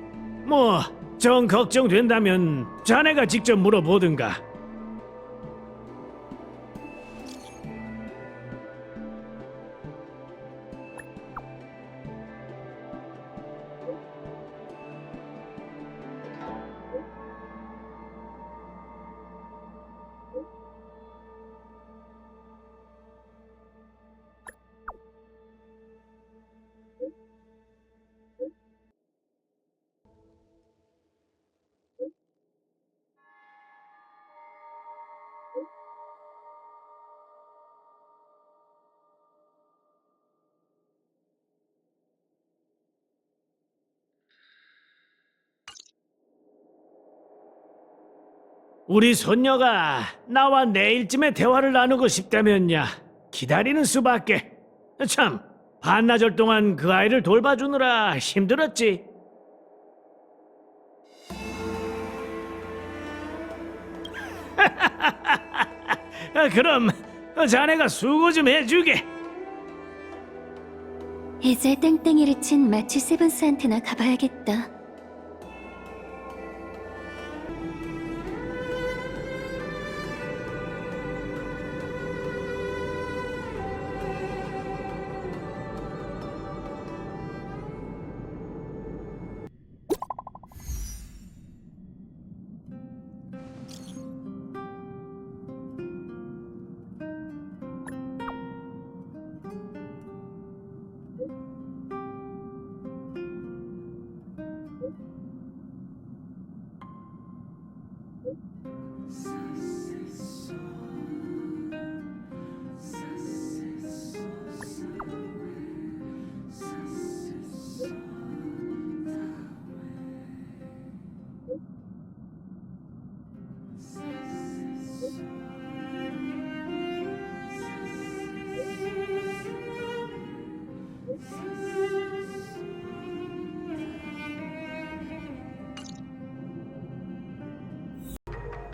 뭐 정 걱정된다면 자네가 직접 물어보든가. 우리 손녀가 나와 내일쯤에 대화를 나누고 싶다면야 기다리는 수밖에. 참, 반나절 동안 그 아이를 돌봐주느라 힘들었지. 그럼 자네가 수고 좀 해주게. 이제 땡땡이를 친 마치 세븐스한테나 가봐야겠다.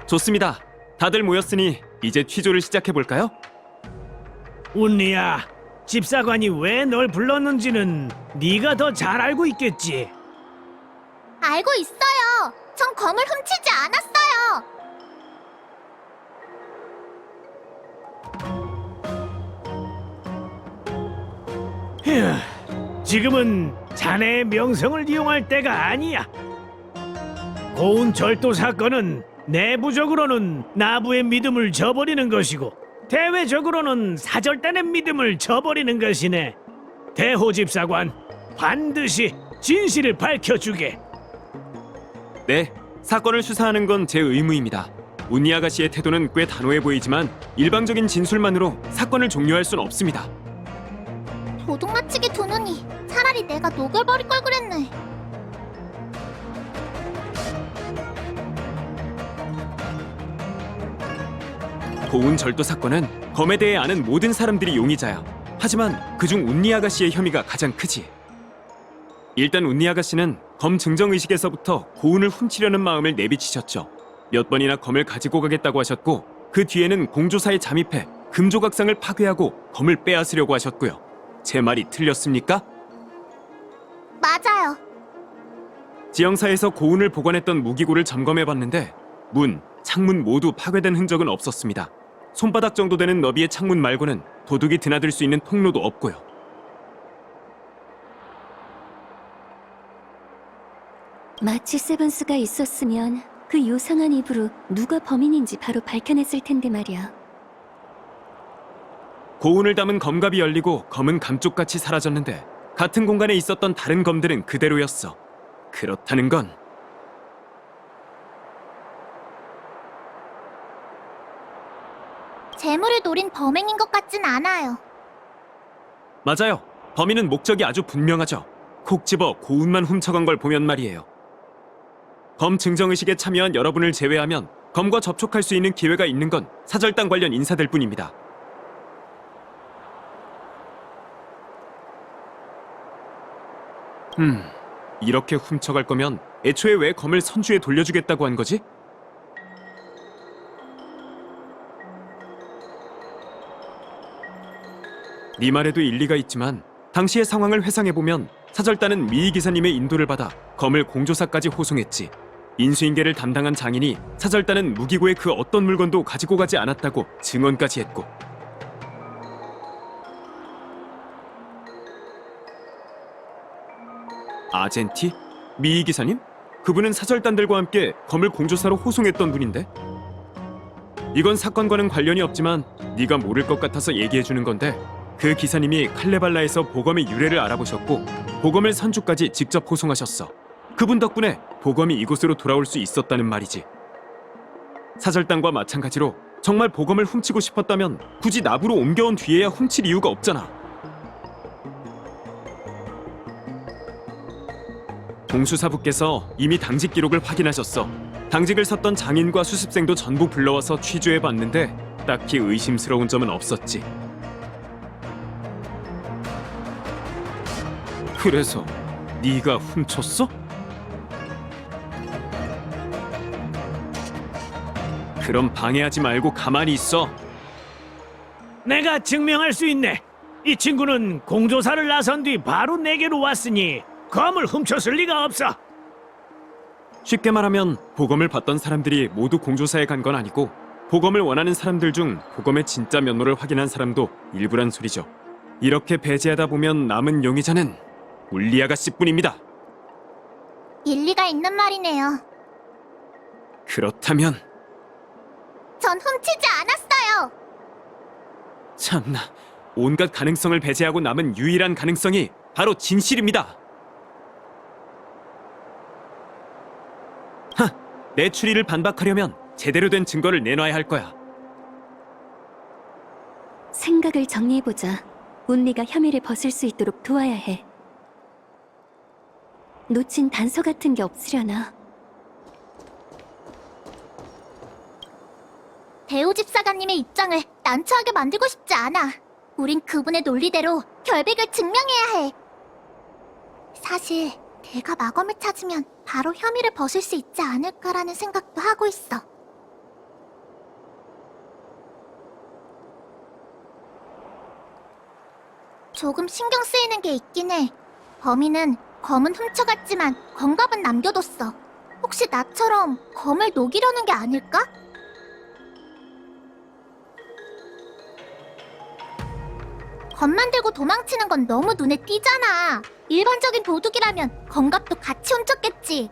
좋습니다. 다들 모였으니 이제 취조를 시작해볼까요? 운리야, 집사관이 왜 널 불렀는지는 네가 더 잘 알고 있겠지. 알고 있어요. 전 검을 훔치지 않았어요. 휴, 지금은 자네의 명성을 이용할 때가 아니야. 고운 절도 사건은 내부적으로는 나부의 믿음을 저버리는 것이고 대외적으로는 사절단의 믿음을 저버리는 것이네. 대호집사관, 반드시 진실을 밝혀주게. 네, 사건을 수사하는 건 제 의무입니다. 운니 아가씨의 태도는 꽤 단호해 보이지만 일방적인 진술만으로 사건을 종료할 순 없습니다. 도둑 맞히게 두느니 차라리 내가 녹여버릴 걸 그랬네. 고운 절도 사건은 검에 대해 아는 모든 사람들이 용의자야. 하지만 그중 운니 아가씨의 혐의가 가장 크지. 일단 운니 아가씨는 검 증정의식에서부터 고운을 훔치려는 마음을 내비치셨죠. 몇 번이나 검을 가지고 가겠다고 하셨고 그 뒤에는 공조사에 잠입해 금조각상을 파괴하고 검을 빼앗으려고 하셨고요. 제 말이 틀렸습니까? 맞아요. 지형사에서 고운을 보관했던 무기고를 점검해봤는데 문, 창문 모두 파괴된 흔적은 없었습니다. 손바닥 정도 되는 너비의 창문 말고는 도둑이 드나들 수 있는 통로도 없고요. 마치 세븐스가 있었으면 그 요상한 입으로 누가 범인인지 바로 밝혀냈을 텐데 말이야. 고운을 담은 검갑이 열리고 검은 감쪽같이 사라졌는데 같은 공간에 있었던 다른 검들은 그대로였어. 그렇다는 건 재물을 노린 범행인 것 같진 않아요. 맞아요. 범인은 목적이 아주 분명하죠. 콕 집어 고운만 훔쳐간 걸 보면 말이에요. 검 증정의식에 참여한 여러분을 제외하면 검과 접촉할 수 있는 기회가 있는 건 사절단 관련 인사들 뿐입니다. 이렇게 훔쳐갈 거면 애초에 왜 검을 선주에 돌려주겠다고 한 거지? 네 말에도 일리가 있지만 당시의 상황을 회상해보면 사절단은 미희 기사님의 인도를 받아 검을 공조사까지 호송했지. 인수인계를 담당한 장인이 사절단은 무기고의 그 어떤 물건도 가지고 가지 않았다고 증언까지 했고. 아젠티? 미희 기사님? 그분은 사절단들과 함께 검을 공조사로 호송했던 분인데? 이건 사건과는 관련이 없지만 네가 모를 것 같아서 얘기해주는 건데 그 기사님이 칼레발라에서 보검의 유래를 알아보셨고 보검을 선주까지 직접 호송하셨어. 그분 덕분에 보검이 이곳으로 돌아올 수 있었다는 말이지. 사절단과 마찬가지로 정말 보검을 훔치고 싶었다면 굳이 나부로 옮겨온 뒤에야 훔칠 이유가 없잖아. 공수사부께서 이미 당직 기록을 확인하셨어. 당직을 섰던 장인과 수습생도 전부 불러와서 취조해봤는데 딱히 의심스러운 점은 없었지. 그래서 네가 훔쳤어? 그럼 방해하지 말고 가만히 있어. 내가 증명할 수 있네. 이 친구는 공조사를 나선 뒤 바로 내게로 왔으니 검을 훔쳤을 리가 없어. 쉽게 말하면 보검을 받던 사람들이 모두 공조사에 간 건 아니고 보검을 원하는 사람들 중 보검의 진짜 면모를 확인한 사람도 일부란 소리죠. 이렇게 배제하다 보면 남은 용의자는 울리 아가씨뿐입니다. 일리가 있는 말이네요. 그렇다면 전 훔치지 않았어요. 참나, 온갖 가능성을 배제하고 남은 유일한 가능성이 바로 진실입니다. 내 추리를 반박하려면 제대로 된 증거를 내놔야 할 거야. 생각을 정리해보자. 운리가 혐의를 벗을 수 있도록 도와야 해. 놓친 단서 같은 게 없으려나? 대우집사관님의 입장을 난처하게 만들고 싶지 않아. 우린 그분의 논리대로 결백을 증명해야 해. 사실 내가 마검을 찾으면 바로 혐의를 벗을 수 있지 않을까라는 생각도 하고 있어. 조금 신경 쓰이는 게 있긴 해. 범인은 검은 훔쳐갔지만 검갑은 남겨뒀어. 혹시 나처럼 검을 녹이려는 게 아닐까? 검만 들고 도망치는 건 너무 눈에 띄잖아. 일반적인 도둑이라면 검갑도 같이 훔쳤겠지.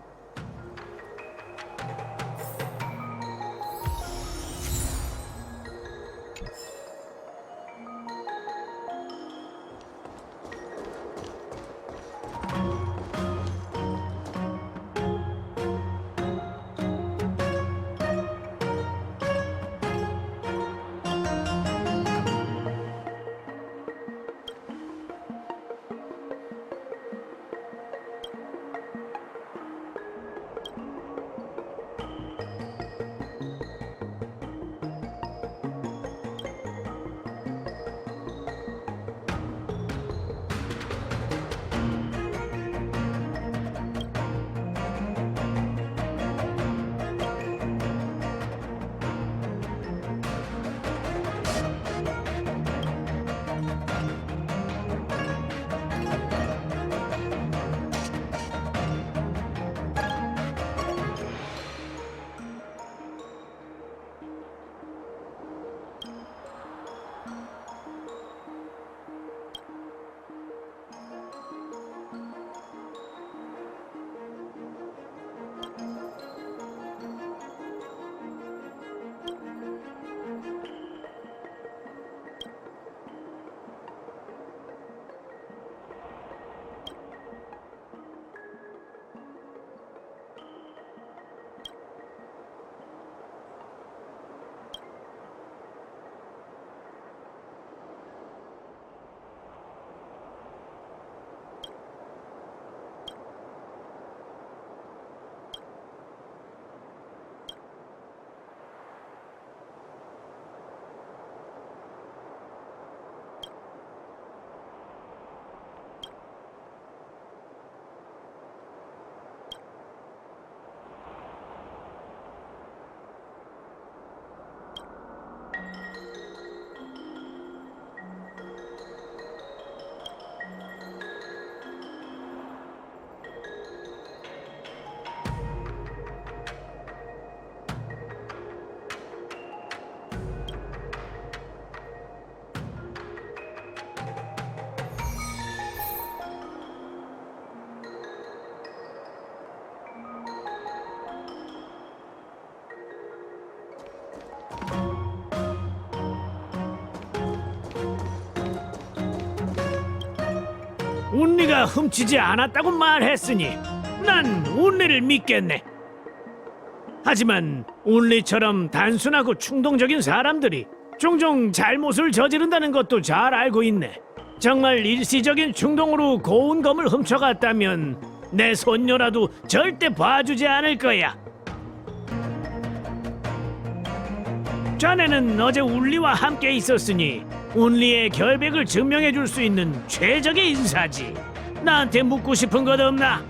운리가 훔치지 않았다고 말했으니 난 운리를 믿겠네. 하지만 운리처럼 단순하고 충동적인 사람들이 종종 잘못을 저지른다는 것도 잘 알고 있네. 정말 일시적인 충동으로 고운 검을 훔쳐갔다면 내 손녀라도 절대 봐주지 않을 거야. 자네는 어제 운리와 함께 있었으니 운리의 결백을 증명해 줄 수 있는 최적의 인사지. 나한테 묻고 싶은 것 없나?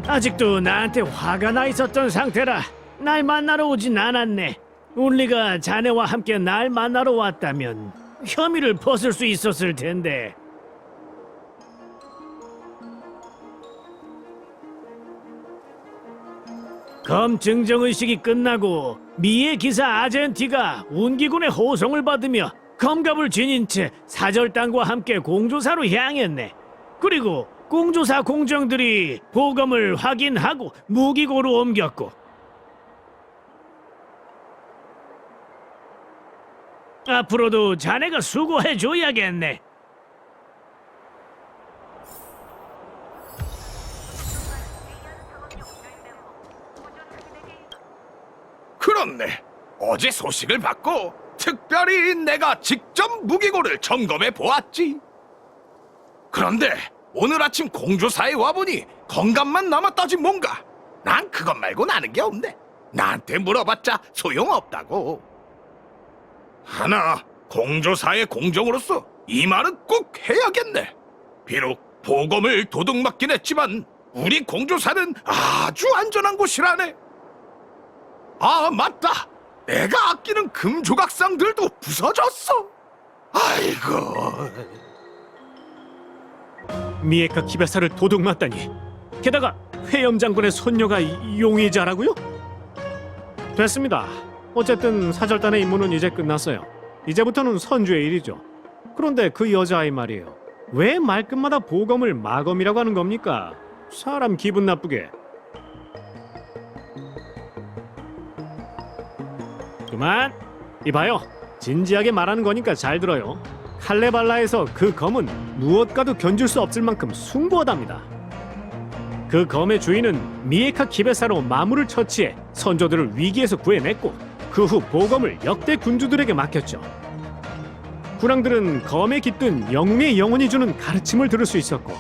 아직도 나한테 화가 나 있었던 상태라 날 만나러 오진 않았네. 운리가 자네와 함께 날 만나러 왔다면 혐의를 벗을 수 있었을 텐데. 검 증정의식이 끝나고 미의 기사 아젠티가 운기군의 호송을 받으며 검갑을 지닌 채 사절단과 함께 공조사로 향했네. 그리고 공조사 공정들이 보검을 확인하고 무기고로 옮겼고, 앞으로도 자네가 수고해줘야겠네. 그렇네. 어제 소식을 받고 특별히 내가 직접 무기고를 점검해 보았지. 그런데 오늘 아침 공조사에 와보니 건감만 남았다지 뭔가. 난 그것 말고는 아는 게 없네. 나한테 물어봤자 소용없다고. 하나, 공조사의 공정으로서 이 말은 꼭 해야겠네. 비록 보검을 도둑맞긴 했지만 우리 공조사는 아주 안전한 곳이라네. 아, 맞다. 내가 아끼는 금 조각상들도 부서졌어. 아이고. 미에카 키베사를 도둑맞다니. 게다가 회염 장군의 손녀가 용의자라고요? 됐습니다. 어쨌든 사절단의 임무는 이제 끝났어요. 이제부터는 선주의 일이죠. 그런데 그 여자아이 말이에요. 왜 말끝마다 보검을 마검이라고 하는 겁니까? 사람 기분 나쁘게. 그만! 이봐요. 진지하게 말하는 거니까 잘 들어요. 칼레발라에서 그 검은 무엇과도 견줄 수 없을 만큼 숭고하답니다. 그 검의 주인은 미에카 기베사로 마무를 처치해 선조들을 위기에서 구해냈고 그 후 보검을 역대 군주들에게 맡겼죠. 군왕들은 검에 깃든 영웅의 영혼이 주는 가르침을 들을 수 있었고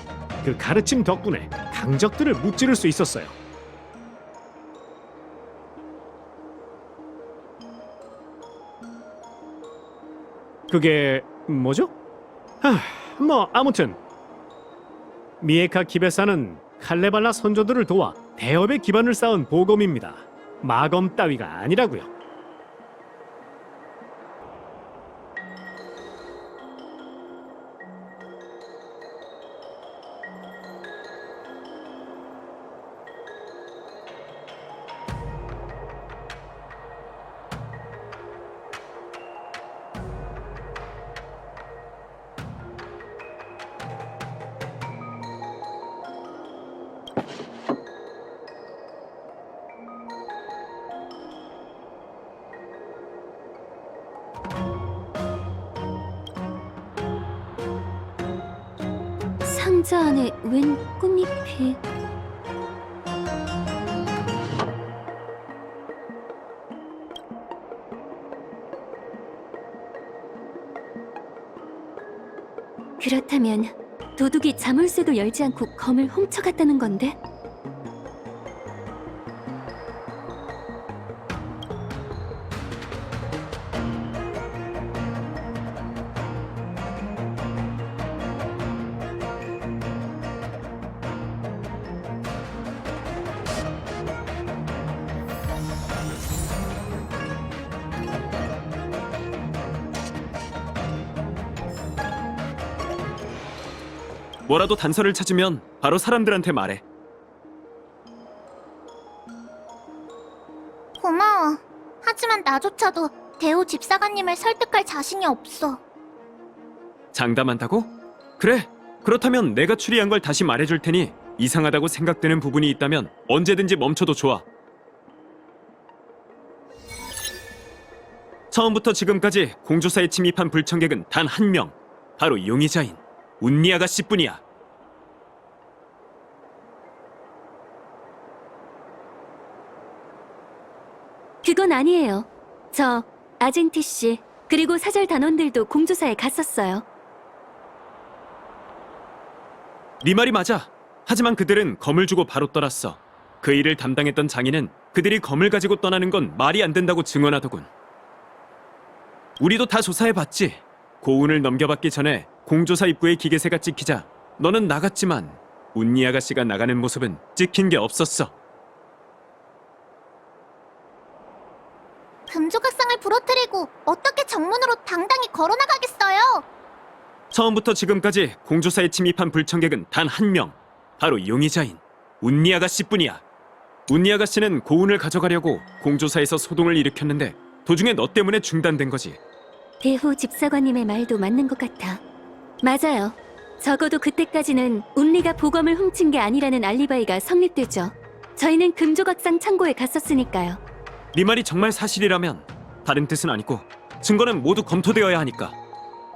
그 가르침 덕분에 강적들을 무찌를 수 있었어요. 그게 뭐죠? 아무튼 미에카 기베사는 칼레발라 선조들을 도와 대업의 기반을 쌓은 보검입니다. 마검 따위가 아니라고요. 상자 안에 웬 꽃잎이... 그렇다면 도둑이 자물쇠도 열지 않고 검을 훔쳐갔다는 건데? 뭐라도 단서를 찾으면 바로 사람들한테 말해. 고마워. 하지만 나조차도 대우 집사관님을 설득할 자신이 없어. 장담한다고? 그래. 그렇다면 내가 추리한 걸 다시 말해줄 테니 이상하다고 생각되는 부분이 있다면 언제든지 멈춰도 좋아. 처음부터 지금까지 공조사에 침입한 불청객은 단 한 명. 바로 용의자인 운니 아가씨뿐이야. 그건 아니에요. 저, 아젠티 씨, 그리고 사절 단원들도 공조사에 갔었어요. 네 말이 맞아. 하지만 그들은 검을 주고 바로 떠났어. 그 일을 담당했던 장인은 그들이 검을 가지고 떠나는 건 말이 안 된다고 증언하더군. 우리도 다 조사해봤지. 고운을 넘겨받기 전에 공조사 입구에 기계세가 찍히자 너는 나갔지만 운니 아가씨가 나가는 모습은 찍힌 게 없었어. 금조각상을 부러뜨리고 어떻게 정문으로 당당히 걸어나가겠어요? 처음부터 지금까지 공조사에 침입한 불청객은 단 한 명. 바로 용의자인 운니 아가씨뿐이야. 운니 아가씨는 고운을 가져가려고 공조사에서 소동을 일으켰는데 도중에 너 때문에 중단된 거지. 대호 집사관님의 말도 맞는 것 같아. 맞아요. 적어도 그때까지는 운리가 보검을 훔친 게 아니라는 알리바이가 성립되죠. 저희는 금조각상 창고에 갔었으니까요. 네 말이 정말 사실이라면 다른 뜻은 아니고 증거는 모두 검토되어야 하니까.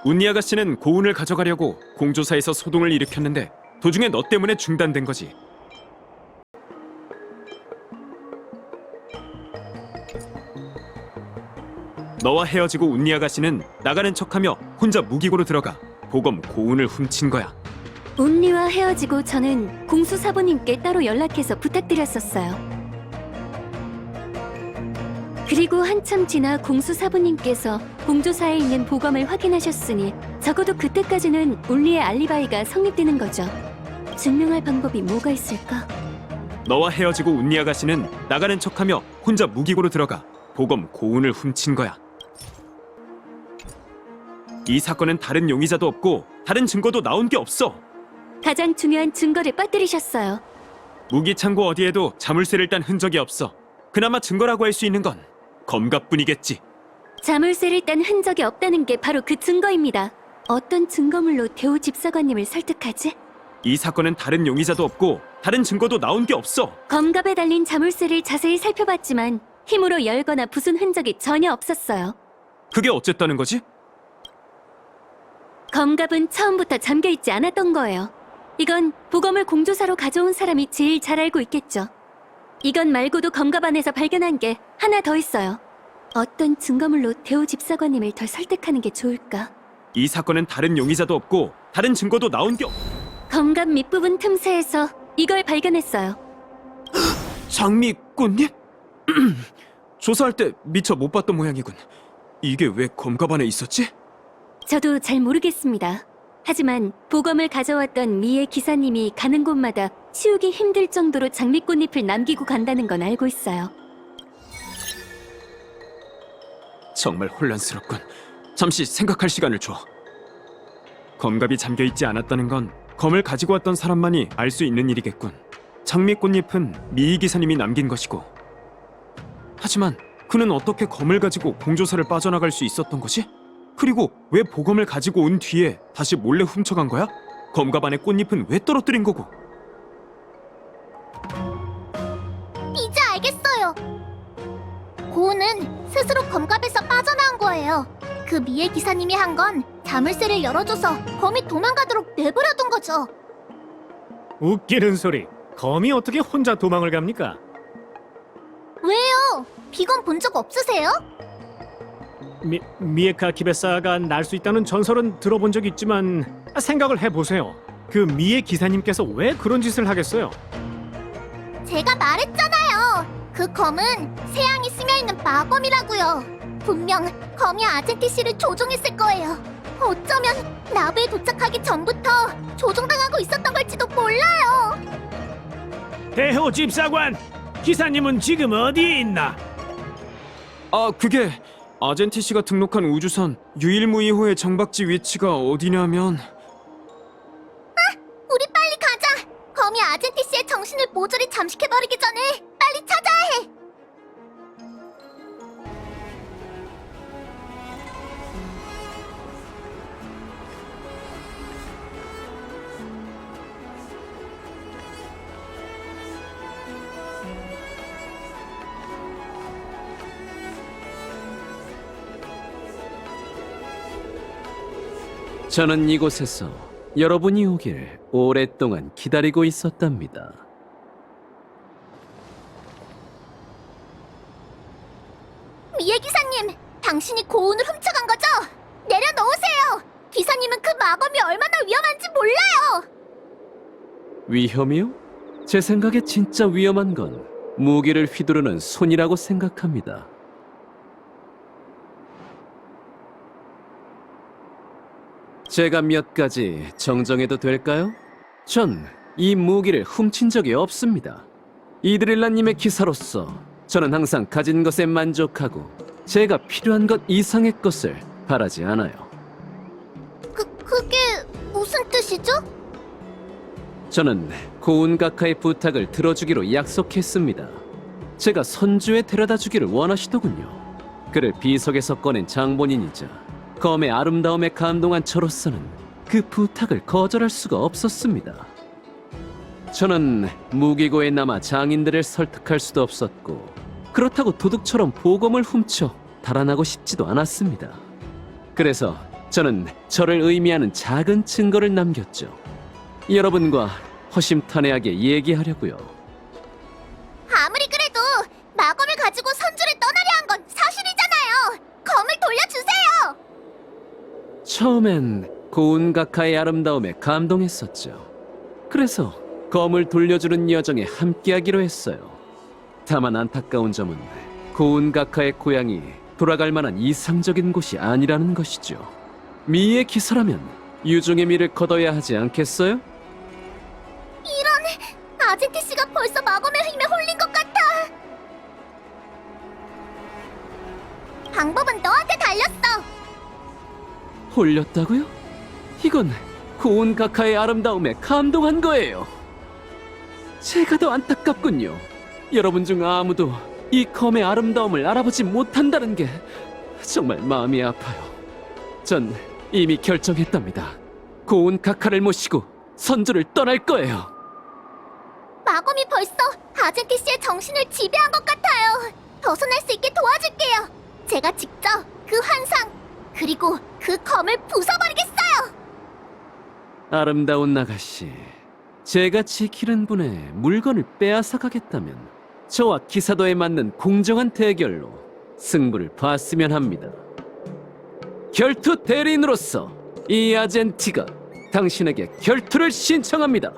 운니 아가씨는 고운을 가져가려고 공조사에서 소동을 일으켰는데 도중에 너 때문에 중단된 거지. 너와 헤어지고 운니 아가씨는 나가는 척하며 혼자 무기고로 들어가 보검 고운을 훔친 거야. 운리와 헤어지고 저는 공수사부님께 따로 연락해서 부탁드렸었어요. 그리고 한참 지나 공수사부님께서 공조사에 있는 보검을 확인하셨으니 적어도 그때까지는 운리의 알리바이가 성립되는 거죠. 증명할 방법이 뭐가 있을까? 너와 헤어지고 운니 아가씨는 나가는 척하며 혼자 무기고로 들어가 보검 고운을 훔친 거야. 이 사건은 다른 용의자도 없고 다른 증거도 나온 게 없어. 가장 중요한 증거를 빠뜨리셨어요. 무기 창고 어디에도 자물쇠를 딴 흔적이 없어. 그나마 증거라고 할 수 있는 건 검갑뿐이겠지. 자물쇠를 딴 흔적이 없다는 게 바로 그 증거입니다. 어떤 증거물로 대우 집사관님을 설득하지? 이 사건은 다른 용의자도 없고 다른 증거도 나온 게 없어. 검갑에 달린 자물쇠를 자세히 살펴봤지만 힘으로 열거나 부순 흔적이 전혀 없었어요. 그게 어쨌다는 거지? 검갑은 처음부터 잠겨있지 않았던 거예요. 이건 보검을 공조사로 가져온 사람이 제일 잘 알고 있겠죠. 이건 말고도 검갑 안에서 발견한 게 하나 더 있어요. 어떤 증거물로 대우 집사관님을 더 설득하는 게 좋을까? 이 사건은 다른 용의자도 없고 다른 증거도 나온 게 없... 검갑 밑부분 틈새에서 이걸 발견했어요. 장미꽃잎? 조사할 때 미처 못 봤던 모양이군. 이게 왜 검갑 안에 있었지? 저도 잘 모르겠습니다. 하지만 보검을 가져왔던 미의 기사님이 가는 곳마다 치우기 힘들 정도로 장미꽃잎을 남기고 간다는 건 알고 있어요. 정말 혼란스럽군. 잠시 생각할 시간을 줘. 검갑이 잠겨있지 않았다는 건 검을 가지고 왔던 사람만이 알 수 있는 일이겠군. 장미꽃잎은 미희 기사님이 남긴 것이고, 하지만 그는 어떻게 검을 가지고 공조사를 빠져나갈 수 있었던 거지? 그리고 왜 보검을 가지고 온 뒤에 다시 몰래 훔쳐간 거야? 검갑 안에 꽃잎은 왜 떨어뜨린 거고? 이제 알겠어요. 고은은 스스로 검갑에서 빠져나온 거예요. 그 미의 기사님이 한 건 자물쇠를 열어줘서 검이 도망가도록 내버려둔 거죠. 웃기는 소리. 검이 어떻게 혼자 도망을 갑니까? 왜요? 비건 본 적 없으세요? 미에카 기베사가 날 수 있다는 전설은 들어본 적 있지만 생각을 해보세요. 그 미의 기사님께서 왜 그런 짓을 하겠어요? 제가 말했잖아요. 그 검은 세양이 스며있는 마검이라고요. 분명 검이 아젠티 씨를 조종했을 거예요. 어쩌면 나부에 도착하기 전부터 조종당하고 있었던 걸지도 몰라요. 대호 집사관, 기사님은 지금 어디에 있나? 아, 그게 아젠티 씨가 등록한 우주선 유일무이호의 정박지 위치가 어디냐면... 우리 빨리 가자. 검이 아젠티 씨의 정신을 모조리 잠식해버리기 전에 빨리 찾아야 해. 저는 이곳에서 여러분이 오길 오랫동안 기다리고 있었답니다. 미애 기사님, 당신이 고운을 훔쳐간 거죠? 내려놓으세요. 기사님은 그 마검이 얼마나 위험한지 몰라요. 위험이요? 제 생각에 진짜 위험한 건 무기를 휘두르는 손이라고 생각합니다. 제가 몇 가지 정정해도 될까요? 전 이 무기를 훔친 적이 없습니다. 이드릴라님의 기사로서 저는 항상 가진 것에 만족하고 제가 필요한 것 이상의 것을 바라지 않아요. 그게 무슨 뜻이죠? 저는 고운가카의 부탁을 들어주기로 약속했습니다. 제가 선주에 데려다 주기를 원하시더군요. 그를 비석에서 꺼낸 장본인이자 검의 아름다움에 감동한 저로서는 그 부탁을 거절할 수가 없었습니다. 저는 무기고에 남아 장인들을 설득할 수도 없었고 그렇다고 도둑처럼 보검을 훔쳐 달아나고 싶지도 않았습니다. 그래서 저는 저를 의미하는 작은 증거를 남겼죠. 여러분과 허심탄회하게 얘기하려고요. 아무리 그래도 마검을 가지고 선주를 떠나려 한 건 사실이잖아요. 검을 돌려주세요. 처음엔 고운가카의 아름다움에 감동했었죠. 그래서 검을 돌려주는 여정에 함께하기로 했어요. 다만 안타까운 점은 고운가카의 고향이 돌아갈 만한 이상적인 곳이 아니라는 것이죠. 미의 기사라면 유종의 미를 거둬야 하지 않겠어요? 아젠티 씨가 벌써 마검의 힘에 홀린 것 같아. 방법은 너한테 달렸어. 홀렸다고요? 이건 고운가카의 아름다움에 감동한 거예요. 제가 더 안타깝군요. 여러분 중 아무도 이 검의 아름다움을 알아보지 못한다는 게 정말 마음이 아파요. 전 이미 결정했답니다. 고운 카카를 모시고 선주를 떠날 거예요. 마검이 벌써 아젠티스의 정신을 지배한 것 같아요. 벗어날 수 있게 도와줄게요. 제가 직접 그 환상 그리고 그 검을 부숴버리겠어요. 아름다운 나가씨, 제가 지키는 분의 물건을 빼앗아 가겠다면 저와 기사도에 맞는 공정한 대결로 승부를 봤으면 합니다. 결투 대리인으로서 이 아젠티가 당신에게 결투를 신청합니다.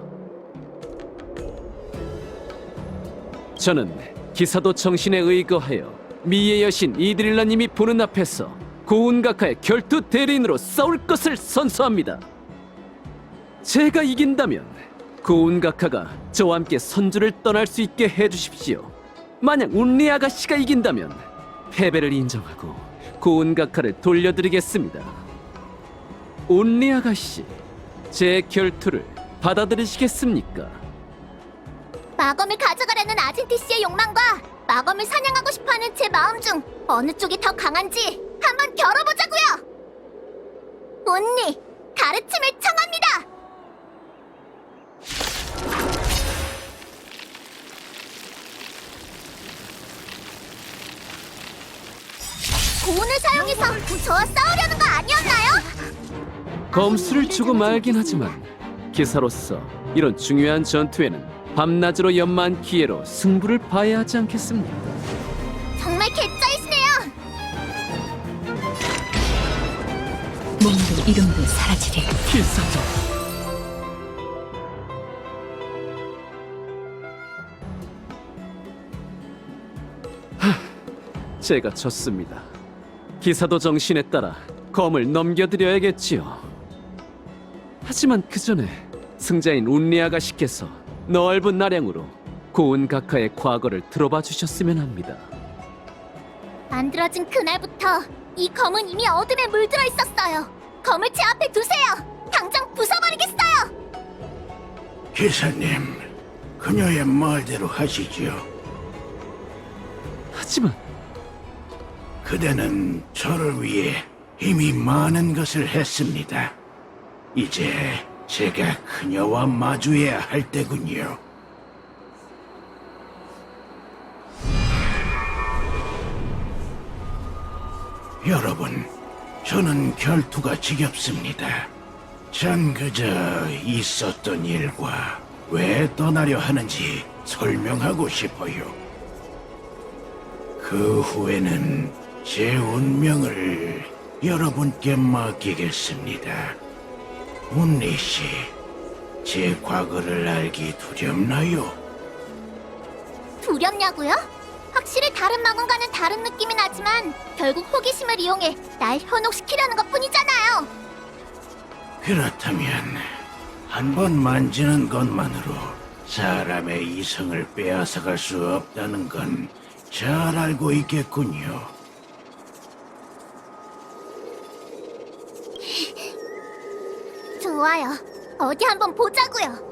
저는 기사도 정신에 의거하여 미의 여신 이드릴라님이 보는 앞에서 고운가카의 결투 대리인으로 싸울 것을 선서합니다. 제가 이긴다면 고운가카가 저와 함께 선주를 떠날 수 있게 해주십시오. 만약 운리 아가씨가 이긴다면 패배를 인정하고 고운가카를 돌려드리겠습니다. 운리 아가씨, 제 결투를 받아들이시겠습니까? 마검을 가져가려는 아젠티스의 욕망과 마검을 사냥하고 싶어하는 제 마음 중 어느 쪽이 더 강한지 한번 겨뤄보자고요. 온니, 가르침을 청합니다. 고운을 사용해서 저와 싸우려는 거 아니었나요? 검수를 주고 말긴 하지만 기사로서 이런 중요한 전투에는 밤낮으로 연마한 기회로 승부를 봐야 하지 않겠습니까? 정말 개짜이시네요. 몸도 이름도 사라지리. 기사도 제가 졌습니다. 기사도 정신에 따라 검을 넘겨드려야겠지요. 하지만 그 전에 승자인 운리 아가씨께서 넓은 나량으로 고운 가카의 과거를 들어봐 주셨으면 합니다. 만들어진 그날부터 이 검은 이미 어둠에 물들어 있었어요. 검을 제 앞에 두세요. 당장 부숴버리겠어요. 기사님, 그녀의 말대로 하시지요. 하지만 그대는 저를 위해 이미 많은 것을 했습니다. 이제 제가 그녀와 마주해야 할 때군요. 여러분, 저는 결투가 지겹습니다. 전 그저 있었던 일과 왜 떠나려 하는지 설명하고 싶어요. 그 후에는 제 운명을 여러분께 맡기겠습니다. 운리 씨, 제 과거를 알기 두렵나요? 두렵냐고요? 확실히 다른 마검과는 다른 느낌이 나지만 결국 호기심을 이용해 날 현혹시키려는 것뿐이잖아요. 그렇다면 한 번 만지는 것만으로 사람의 이성을 빼앗아갈 수 없다는 건 잘 알고 있겠군요. 좋아요. 어디 한번 보자고요.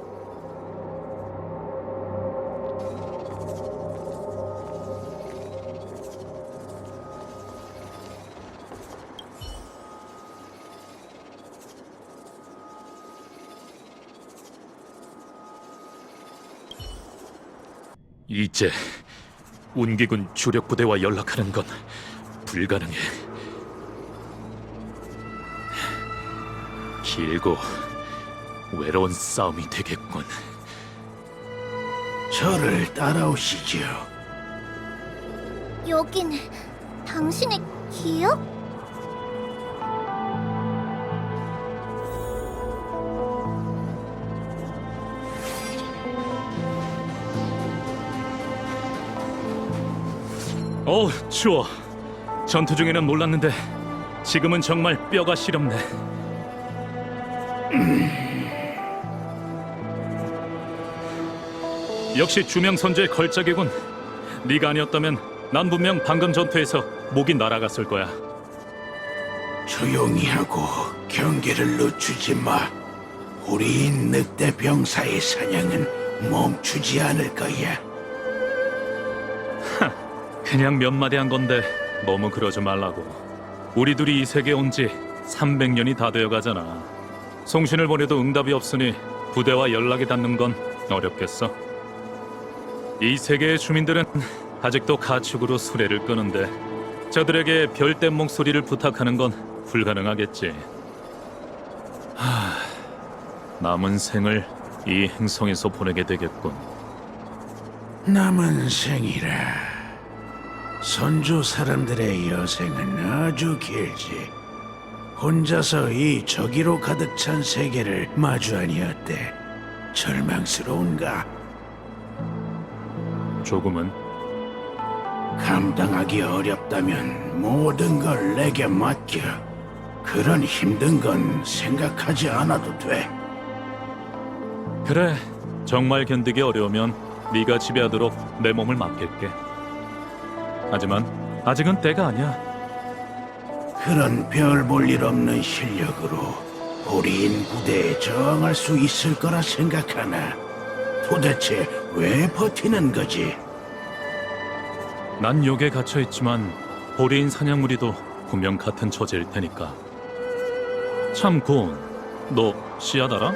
이제 운기군 주력 부대와 연락하는 건 불가능해. 길고 외로운 싸움이 되겠군. 저를 따라오시지요. 여긴 당신의 기억? 추워. 전투 중에는 몰랐는데 지금은 정말 뼈가 시렵네. 역시 주명 선주의 걸작이군. 네가 아니었다면 난 분명 방금 전투에서 목이 날아갔을 거야. 조용히 하고 경계를 늦추지 마. 우리 늑대 병사의 사냥은 멈추지 않을 거야. 그냥 몇 마디 한 건데 너무 그러지 말라고. 우리 둘이 이 세계에 온 지 300년이 다 되어 가잖아. 송신을 보내도 응답이 없으니 부대와 연락이 닿는 건 어렵겠어. 이 세계의 주민들은 아직도 가축으로 수레를 끄는데 저들에게 별된 목소리를 부탁하는 건 불가능하겠지. 남은 생을 이 행성에서 보내게 되겠군. 남은 생이라. 선조 사람들의 여생은 아주 길지. 혼자서 이 저기로 가득 찬 세계를 마주하니 어때? 절망스러운가? 조금은. 감당하기 어렵다면 모든 걸 내게 맡겨. 그런 힘든 건 생각하지 않아도 돼. 그래, 정말 견디기 어려우면 네가 지배하도록 내 몸을 맡길게. 하지만 아직은 때가 아니야. 그런 별 볼 일 없는 실력으로 호리인 부대에 저항할 수 있을 거라 생각하나? 도대체 왜 버티는 거지? 난 욕에 갇혀 있지만 호리인 사냥무리도 분명 같은 처지일 테니까. 참 고운, 너 씨앗 알아?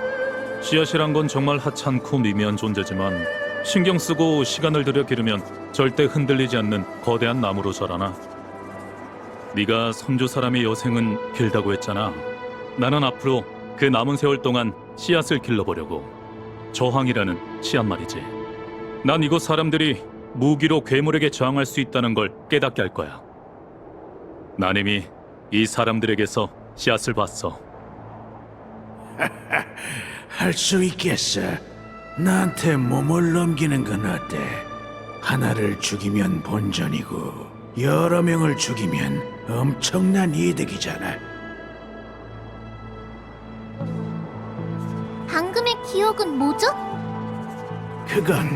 씨앗이란 건 정말 하찮고 미미한 존재지만 신경 쓰고 시간을 들여 기르면 절대 흔들리지 않는 거대한 나무로 자라나. 네가 선조 사람의 여생은 길다고 했잖아. 나는 앞으로 그 남은 세월 동안 씨앗을 길러보려고. 저항이라는 씨앗 말이지. 난 이곳 사람들이 무기로 괴물에게 저항할 수 있다는 걸 깨닫게 할 거야. 난 이미 이 사람들에게서 씨앗을 봤어. 할 수 있겠어. 나한테 몸을 넘기는 건 어때? 하나를 죽이면 본전이고 여러 명을 죽이면 엄청난 이득이잖아. 방금의 기억은 뭐죠? 그건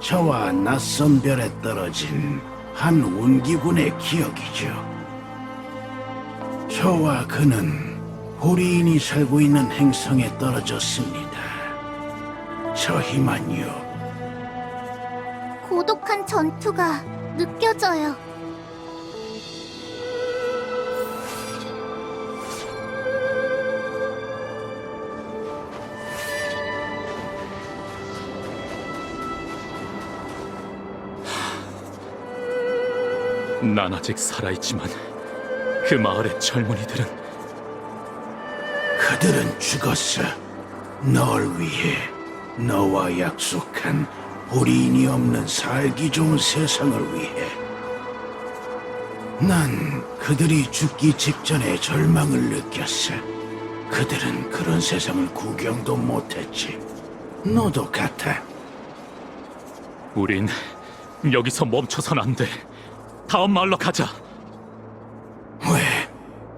저와 낯선 별에 떨어진 한 운기군의 기억이죠. 저와 그는 호리인이 살고 있는 행성에 떨어졌습니다. 저희만요. 고독한 전투가 느껴져요. 난 아직 살아있지만 그 마을의 젊은이들은 그들은 죽었어. 널 위해, 너와 약속한 호리인이 없는 살기 좋은 세상을 위해. 난 그들이 죽기 직전에 절망을 느꼈어. 그들은 그런 세상을 구경도 못했지. 너도 같아. 우린 여기서 멈춰선 안 돼. 다음 마을로 가자.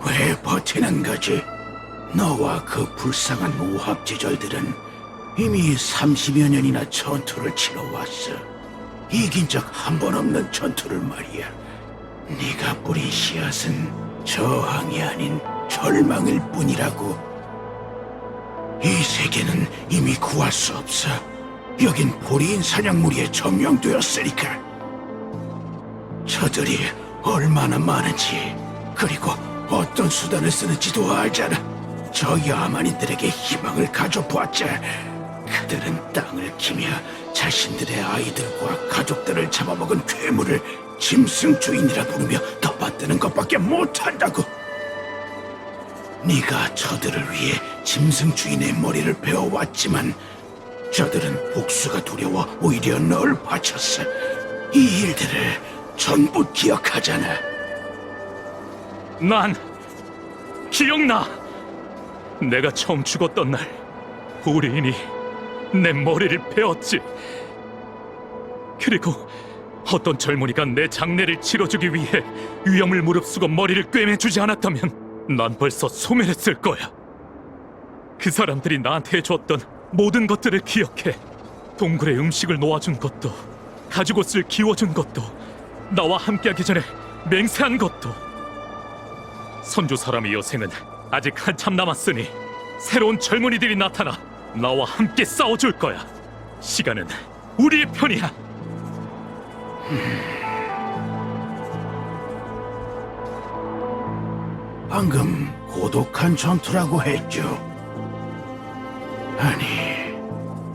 왜 버티는 거지? 너와 그 불쌍한 우합지졸들은 이미 30여 년이나 전투를 치러왔어. 이긴 적 한 번 없는 전투를 말이야. 네가 뿌린 씨앗은 저항이 아닌 절망일 뿐이라고. 이 세계는 이미 구할 수 없어. 여긴 호리인 사냥무리에 점령되었으니까. 저들이 얼마나 많은지, 그리고 어떤 수단을 쓰는지도 알잖아. 저 야만인들에게 희망을 가져보았자 그들은 땅을 키며 자신들의 아이들과 가족들을 잡아먹은 괴물을 짐승주인이라 부르며 덮어뜨는 것밖에 못한다고. 네가 저들을 위해 짐승주인의 머리를 베어왔지만 저들은 복수가 두려워 오히려 널 바쳤어. 이 일들을 전부 기억하잖아. 난 기억나. 내가 처음 죽었던 날 호리인이 내 머리를 베었지. 그리고 어떤 젊은이가 내 장례를 치러주기 위해 위험을 무릅쓰고 머리를 꿰매주지 않았다면 난 벌써 소멸했을 거야. 그 사람들이 나한테 해줬던 모든 것들을 기억해. 동굴에 음식을 놓아준 것도, 가죽옷을 기워준 것도, 나와 함께하기 전에 맹세한 것도. 선조 사람의 여생은 아직 한참 남았으니 새로운 젊은이들이 나타나 나와 함께 싸워줄 거야. 시간은 우리의 편이야. 방금 고독한 전투라고 했죠. 아니,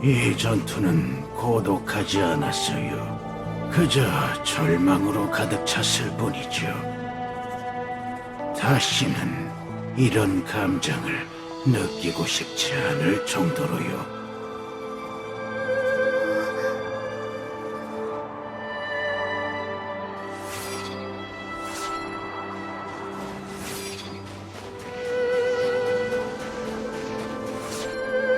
이 전투는 고독하지 않았어요. 그저 절망으로 가득 찼을 뿐이죠. 다시는 이런 감정을 느끼고 싶지 않을 정도로요.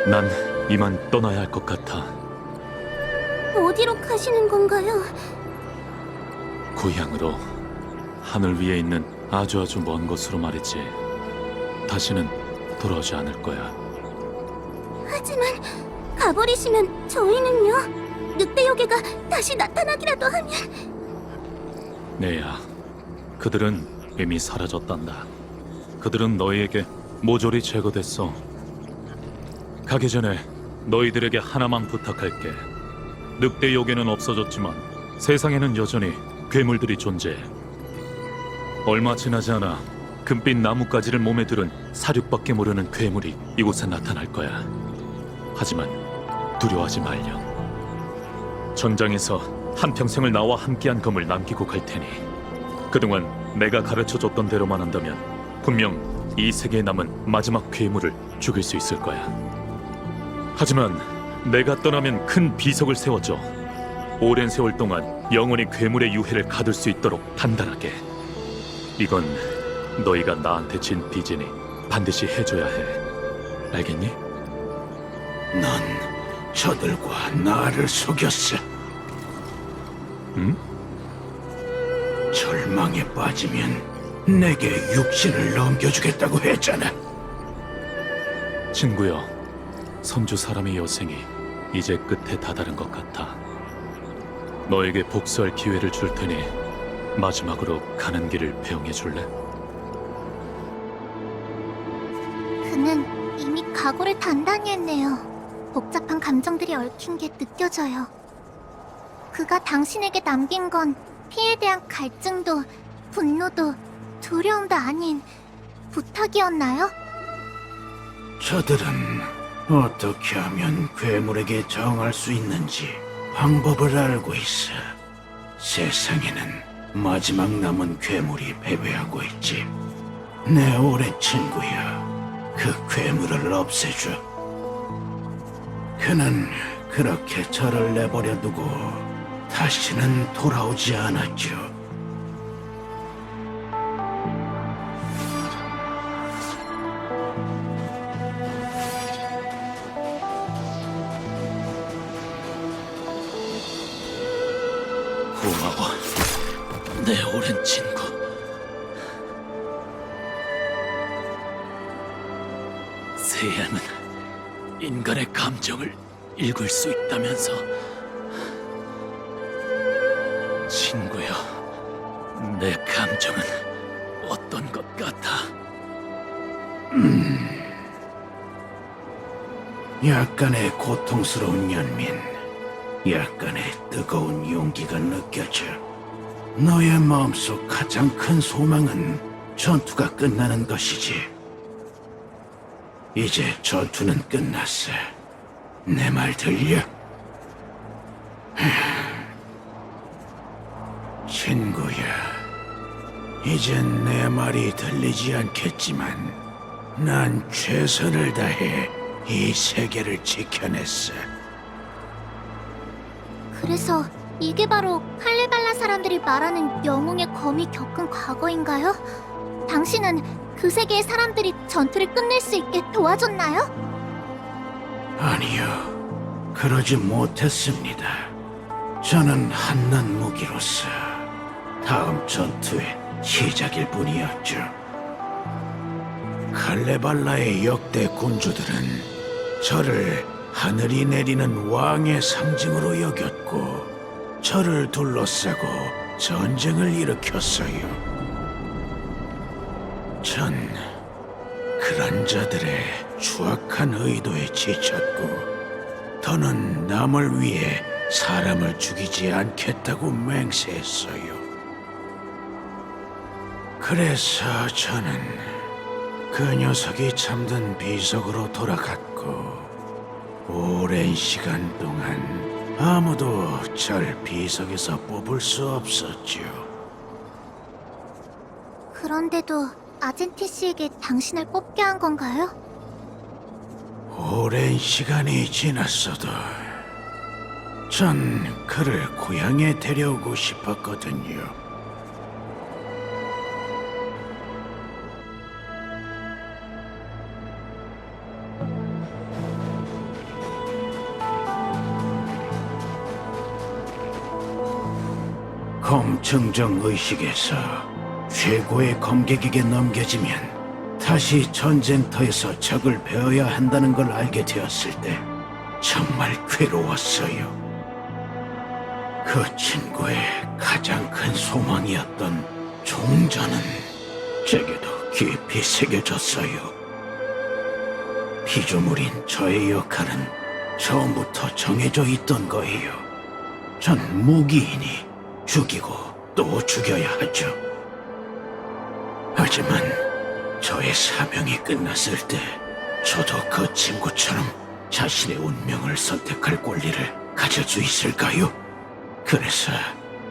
난 이만 떠나야 할 것 같아. 어디로 가시는 건가요? 고향으로, 하늘 위에 있는 아주 먼 곳으로 말이지. 다시는 돌아오지 않을 거야. 하지만 가버리시면 저희는요? 늑대 요괴가 다시 나타나기라도 하면 네야, 그들은 이미 사라졌단다. 그들은 너희에게 모조리 제거됐어. 가기 전에 너희들에게 하나만 부탁할게. 늑대 요괴는 없어졌지만 세상에는 여전히 괴물들이 존재해. 얼마 지나지 않아 금빛 나뭇가지를 몸에 두른 사륙밖에 모르는 괴물이 이곳에 나타날 거야. 하지만 두려워하지 말렴. 전장에서 한평생을 나와 함께한 검을 남기고 갈 테니 그동안 내가 가르쳐줬던 대로만 한다면 분명 이 세계에 남은 마지막 괴물을 죽일 수 있을 거야. 하지만 내가 떠나면 큰 비석을 세워줘. 오랜 세월 동안 영원히 괴물의 유해를 가둘 수 있도록 단단하게. 이건 너희가 나한테 진 빚이니 반드시 해줘야 해. 알겠니? 넌 저들과 나를 속였어. 응? 절망에 빠지면 내게 육신을 넘겨주겠다고 했잖아. 친구여, 선주 사람의 여생이 이제 끝에 다다른 것 같아. 너에게 복수할 기회를 줄 테니 마지막으로 가는 길을 배웅해 줄래? 그는 이미 각오를 단단히 했네요. 복잡한 감정들이 얽힌 게 느껴져요. 그가 당신에게 남긴 건 피에 대한 갈증도 분노도 두려움도 아닌 부탁이었나요? 저들은 어떻게 하면 괴물에게 저항할 수 있는지 방법을 알고 있어. 세상에는 마지막 남은 괴물이 패배하고 있지. 내 오랜 친구야, 그 괴물을 없애줘. 그는 그렇게 저를 내버려 두고 다시는 돌아오지 않았죠. 고마워, 내 오랜 친구. 새해는 인간의 감정을 읽을 수 있다면서. 친구여, 내 감정은 어떤 것 같아? 약간의 고통스러운 연민, 약간의 뜨거운 용기가 느껴져. 너의 마음속 가장 큰 소망은 전투가 끝나는 것이지. 이제 전투는 끝났어. 내 말 들려? 친구야, 이젠 내 말이 들리지 않겠지만 난 최선을 다해 이 세계를 지켜냈어. 그래서 이게 바로 칼레발라 사람들이 말하는 영웅의 검이 겪은 과거인가요? 당신은 그 세계의 사람들이 전투를 끝낼 수 있게 도와줬나요? 아니요, 그러지 못했습니다. 저는 한낱 무기로서 다음 전투의 시작일 뿐이었죠. 칼레발라의 역대 군주들은 저를 하늘이 내리는 왕의 상징으로 여겼고 저를 둘러싸고 전쟁을 일으켰어요. 전 그런 자들의 추악한 의도에 지쳤고 더는 남을 위해 사람을 죽이지 않겠다고 맹세했어요. 그래서 저는 그 녀석이 잠든 비석으로 돌아갔고 오랜 시간 동안 아무도 절 비석에서 뽑을 수 없었죠. 그런데도 아젠티 씨에게 당신을 뽑게 한 건가요? 오랜 시간이 지났어도 전 그를 고향에 데려오고 싶었거든요. 검 증정 의식에서 최고의 검객에게 넘겨지면 다시 전쟁터에서 적을 베어야 한다는 걸 알게 되었을 때 정말 괴로웠어요. 그 친구의 가장 큰 소망이었던 종전은 제게도 깊이 새겨졌어요. 피조물인 저의 역할은 처음부터 정해져 있던 거예요. 전 무기이니 죽이고 또 죽여야 하죠. 하지만 저의 사명이 끝났을 때 저도 그 친구처럼 자신의 운명을 선택할 권리를 가질 수 있을까요? 그래서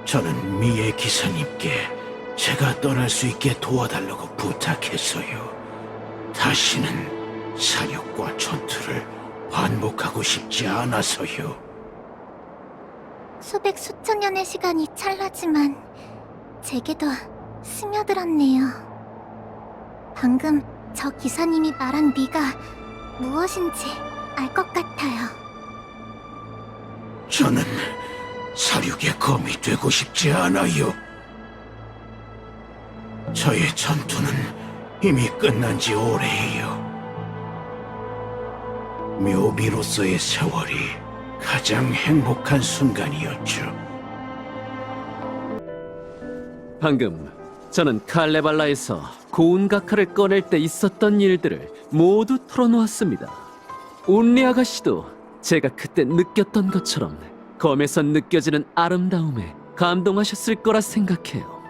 저는 미의 기사님께 제가 떠날 수 있게 도와달라고 부탁했어요. 다시는 사력과 전투를 반복하고 싶지 않아서요. 수백 수천 년의 시간이 찰나지만 제게도 스며들었네요. 방금 저 기사님이 말한 미가 무엇인지 알 것 같아요. 저는 사륙의 검이 되고 싶지 않아요. 저의 전투는 이미 끝난 지 오래예요. 묘비로서의 세월이 가장 행복한 순간이었죠. 방금 저는 칼레발라에서 고운가카를 꺼낼 때 있었던 일들을 모두 털어놓았습니다. 온리 아가씨도 제가 그때 느꼈던 것처럼 검에서 느껴지는 아름다움에 감동하셨을 거라 생각해요.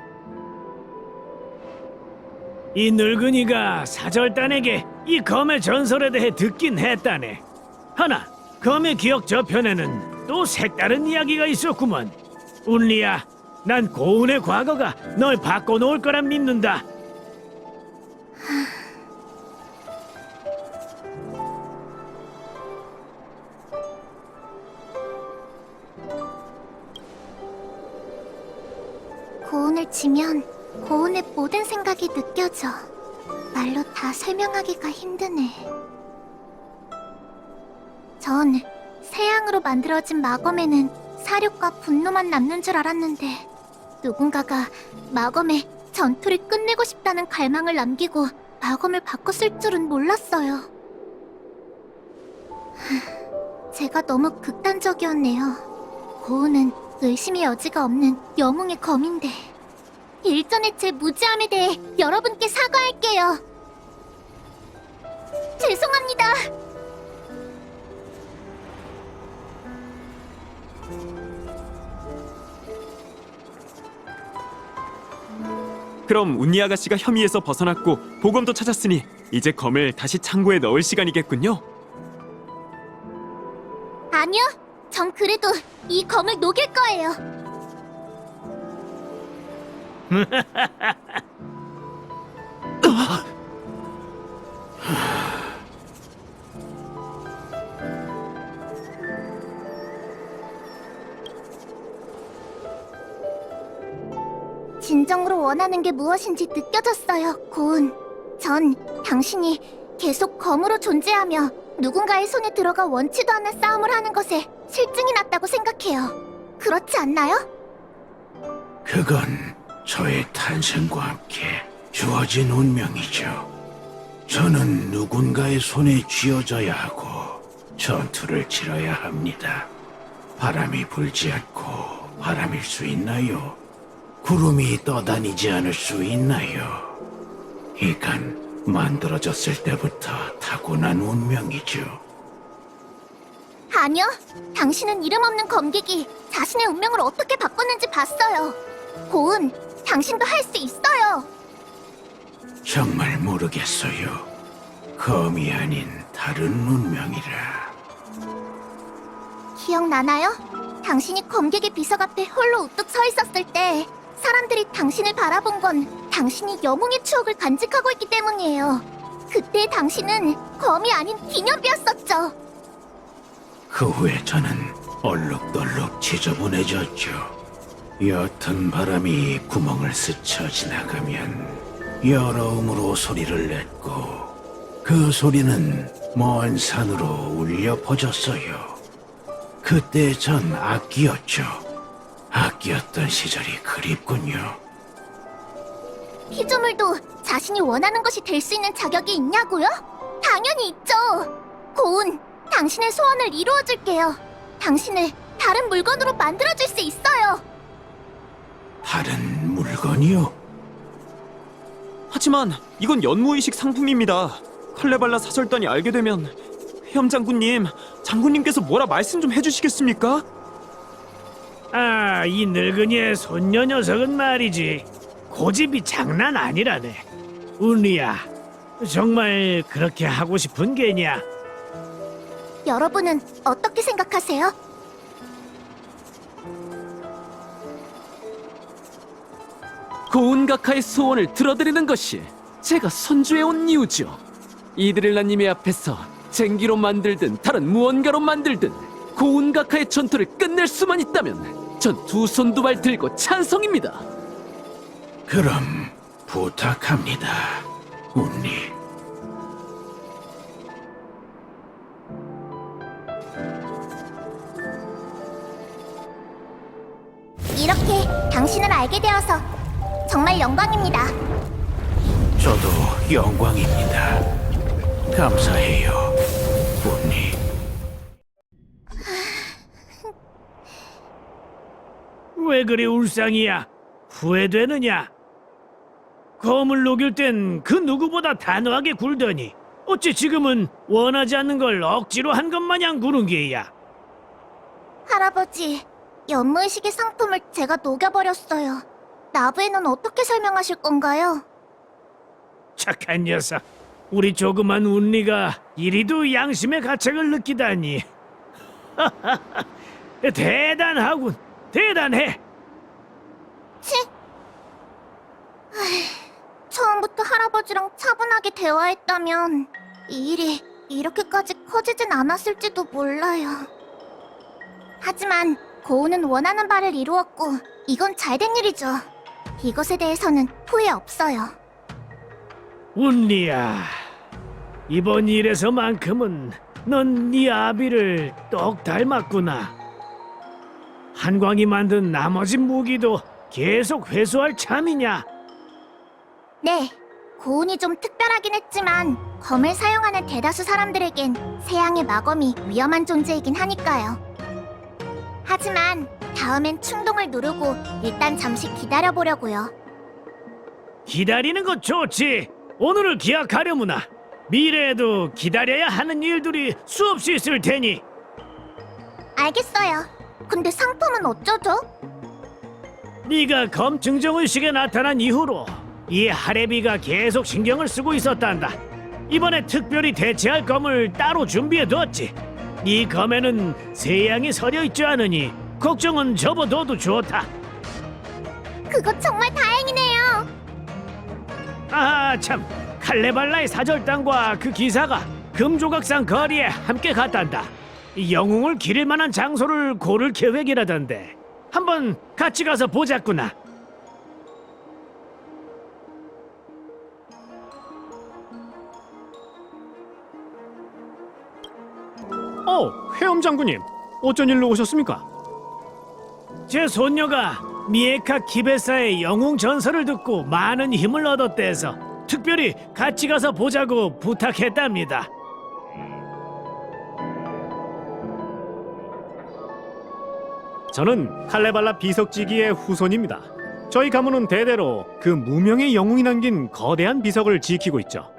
이 늙은이가 사절단에게 이 검의 전설에 대해 듣긴 했다네. 하나, 검의 기억 저편에는 또 색다른 이야기가 있었구먼. 운리야, 난 고운의 과거가 널 바꿔놓을 거라 믿는다. 고운을 치면 고운의 모든 생각이 느껴져. 말로 다 설명하기가 힘드네. 전 새양으로 만들어진 마검에는 사력과 분노만 남는 줄 알았는데 누군가가 마검에 전투를 끝내고 싶다는 갈망을 남기고 마검을 바꿨을 줄은 몰랐어요. 제가 너무 극단적이었네요. 고운은 의심의 여지가 없는 영웅의 검인데 일전의 제 무지함에 대해 여러분께 사과할게요. 죄송합니다. 그럼 운니 아가씨가 혐의에서 벗어났고 보검도 찾았으니 이제 검을 다시 창고에 넣을 시간이겠군요. 아니요, 전 그래도 이 검을 녹일 거예요. 진정으로 원하는 게 무엇인지 느껴졌어요, 고운. 전 당신이 계속 검으로 존재하며 누군가의 손에 들어가 원치도 않는 싸움을 하는 것에 실증이 났다고 생각해요. 그렇지 않나요? 그건 저의 탄생과 함께 주어진 운명이죠. 저는 누군가의 손에 쥐어져야 하고 전투를 치러야 합니다. 바람이 불지 않고 바람일 수 있나요? 구름이 떠다니지 않을 수 있나요? 이건 만들어졌을 때부터 타고난 운명이죠. 아니요, 당신은 이름 없는 검객이 자신의 운명을 어떻게 바꿨는지 봤어요. 고은, 당신도 할 수 있어요. 정말 모르겠어요. 검이 아닌 다른 운명이라. 기억나나요? 당신이 검객의 비석 앞에 홀로 우뚝 서 있었을 때 사람들이 당신을 바라본 건 당신이 영웅의 추억을 간직하고 있기 때문이에요. 그때 당신은 검이 아닌 기념비였었죠. 그 후에 저는 얼룩덜룩 지저분해졌죠. 옅은 바람이 구멍을 스쳐 지나가면 여러움으로 소리를 냈고 그 소리는 먼 산으로 울려 퍼졌어요. 그때 전 악기였죠. 악기였던 시절이 그립군요. 피조물도 자신이 원하는 것이 될 수 있는 자격이 있냐고요? 당연히 있죠. 고운, 당신의 소원을 이루어줄게요. 당신을 다른 물건으로 만들어줄 수 있어요. 다른 물건이요? 하지만 이건 연무의식 상품입니다. 칼레발라 사설단이 알게 되면 회엄 장군님, 장군님께서 뭐라 말씀 좀 해주시겠습니까? 아, 이 늙은이의 손녀 녀석은 말이지. 고집이 장난 아니라네. 운리야, 정말 그렇게 하고 싶은 게냐? 여러분은 어떻게 생각하세요? 고운가카의 소원을 들어드리는 것이 제가 선주해온 이유죠. 이드릴라님의 앞에서 쟁기로 만들든 다른 무언가로 만들든 고운가카의 전투를 끝낼 수만 있다면 전 두 손 두 발 들고 찬성입니다. 그럼 부탁합니다, 운리. 이렇게 당신을 알게 되어서 정말 영광입니다. 저도 영광입니다. 감사해요, 운리. 왜 그리 울상이야? 후회되느냐? 검을 녹일 땐 그 누구보다 단호하게 굴더니 어찌 지금은 원하지 않는 걸 억지로 한 것 마냥 구는 게야? 할아버지, 연무의식의 상품을 제가 녹여버렸어요. 나부에는 어떻게 설명하실 건가요? 착한 녀석. 우리 조그만 운리가 이리도 양심의 가책을 느끼다니. 대단하군. 대단해. 치! 처음부터 할아버지랑 차분하게 대화했다면 이 일이 이렇게까지 커지진 않았을지도 몰라요. 하지만 고우는 원하는 바를 이루었고 이건 잘된 일이죠. 이것에 대해서는 후회 없어요. 운리야, 이번 일에서만큼은 넌 네 아비를 똑 닮았구나. 한광이 만든 나머지 무기도 계속 회수할 참이냐? 네, 고운이 좀 특별하긴 했지만 검을 사용하는 대다수 사람들에겐 세양의 마검이 위험한 존재이긴 하니까요. 하지만 다음엔 충동을 누르고 일단 잠시 기다려보려고요. 기다리는 것 좋지. 오늘을 기약하려무나. 미래에도 기다려야 하는 일들이 수없이 있을 테니. 알겠어요. 근데 상품은 어쩌죠? 네가 검 증정의식에 나타난 이후로 이 하레비가 계속 신경을 쓰고 있었단다. 이번에 특별히 대체할 검을 따로 준비해뒀지. 이 검에는 세양이 서려 있지 않으니 걱정은 접어둬도 좋다. 그거 정말 다행이네요. 아, 참. 칼레발라의 사절단과 그 기사가 금조각상 거리에 함께 갔단다. 이 영웅을 기릴 만한 장소를 고를 계획이라던데. 한번 같이 가서 보자꾸나. 회엄 장군님, 어쩐 일로 오셨습니까? 제 손녀가 미에카 키베사의 영웅 전설을 듣고 많은 힘을 얻었대서 특별히 같이 가서 보자고 부탁했답니다. 저는 칼레발라 비석지기의 후손입니다. 저희 가문은 대대로 그 무명의 영웅이 남긴 거대한 비석을 지키고 있죠.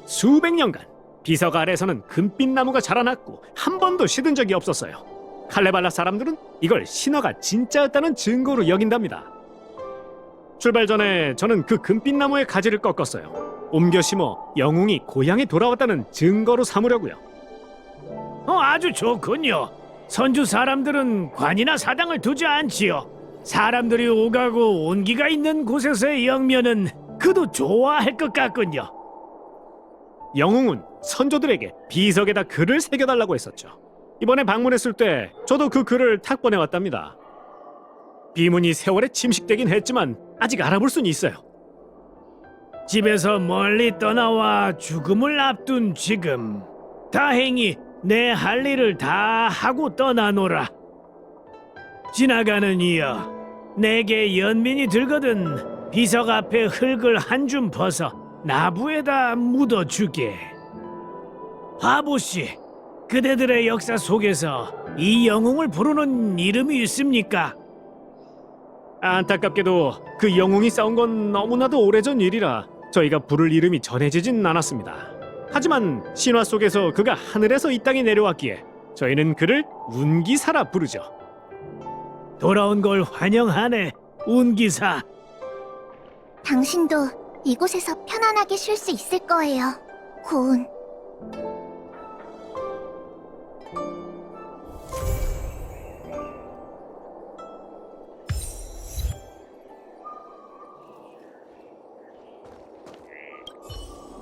수백 년간 비석 아래에서는 금빛 나무가 자라났고 한 번도 시든 적이 없었어요. 칼레발라 사람들은 이걸 신화가 진짜였다는 증거로 여긴답니다. 출발 전에 저는 그 금빛 나무의 가지를 꺾었어요. 옮겨 심어 영웅이 고향에 돌아왔다는 증거로 삼으려고요. 아주 좋군요. 선주 사람들은 관이나 사당을 두지 않지요. 사람들이 오가고 온기가 있는 곳에서의 영면은 그도 좋아할 것 같군요. 영웅은 선조들에게 비석에다 글을 새겨달라고 했었죠. 이번에 방문했을 때 저도 그 글을 탁 보내왔답니다. 비문이 세월에 침식되긴 했지만 아직 알아볼 수는 있어요. 집에서 멀리 떠나와 죽음을 앞둔 지금 다행히 내 할 일을 다 하고 떠나노라. 지나가는 이여, 내게 연민이 들거든 비석 앞에 흙을 한 줌 벗어 나부에다 묻어주게. 바보씨, 그대들의 역사 속에서 이 영웅을 부르는 이름이 있습니까? 안타깝게도 그 영웅이 싸운 건 너무나도 오래전 일이라 저희가 부를 이름이 전해지진 않았습니다. 하지만 신화 속에서 그가 하늘에서 이 땅에 내려왔기에 저희는 그를 운기사라 부르죠. 돌아온 걸 환영하네, 운기사. 당신도 이곳에서 편안하게 쉴 수 있을 거예요, 고운.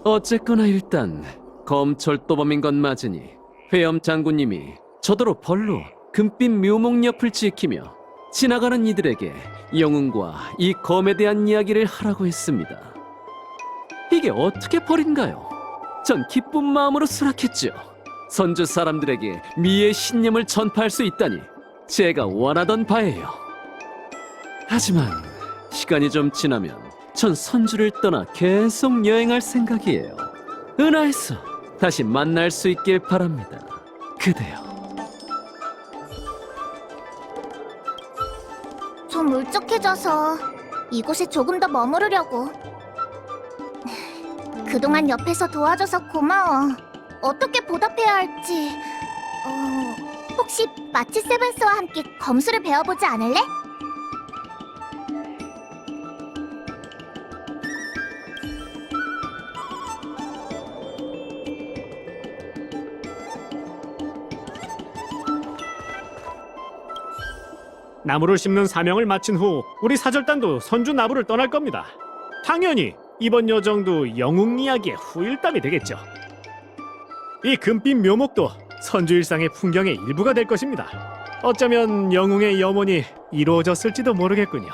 어쨌거나 일단 검철도범인 건 맞으니 회엄 장군님이 저더러 벌로 금빛 묘목 옆을 지키며 지나가는 이들에게 영웅과 이 검에 대한 이야기를 하라고 했습니다. 이게 어떻게 벌인가요? 전 기쁜 마음으로 수락했죠. 선주 사람들에게 미의 신념을 전파할 수 있다니 제가 원하던 바예요. 하지만 시간이 좀 지나면 전 선주를 떠나 계속 여행할 생각이에요. 은하에서 다시 만날 수 있길 바랍니다. 그대여. 좀 울적해져서 이곳에 조금 더 머무르려고. 그동안 옆에서 도와줘서 고마워. 어떻게 보답해야 할지. 혹시 마치 세븐스와 함께 검술을 배워보지 않을래? 나무를 심는 사명을 마친 후 우리 사절단도 선주 나부를 떠날 겁니다. 당연히 이번 여정도 영웅 이야기의 후일담이 되겠죠. 이 금빛 묘목도 선주 일상의 풍경의 일부가 될 것입니다. 어쩌면 영웅의 염원이 이루어졌을지도 모르겠군요.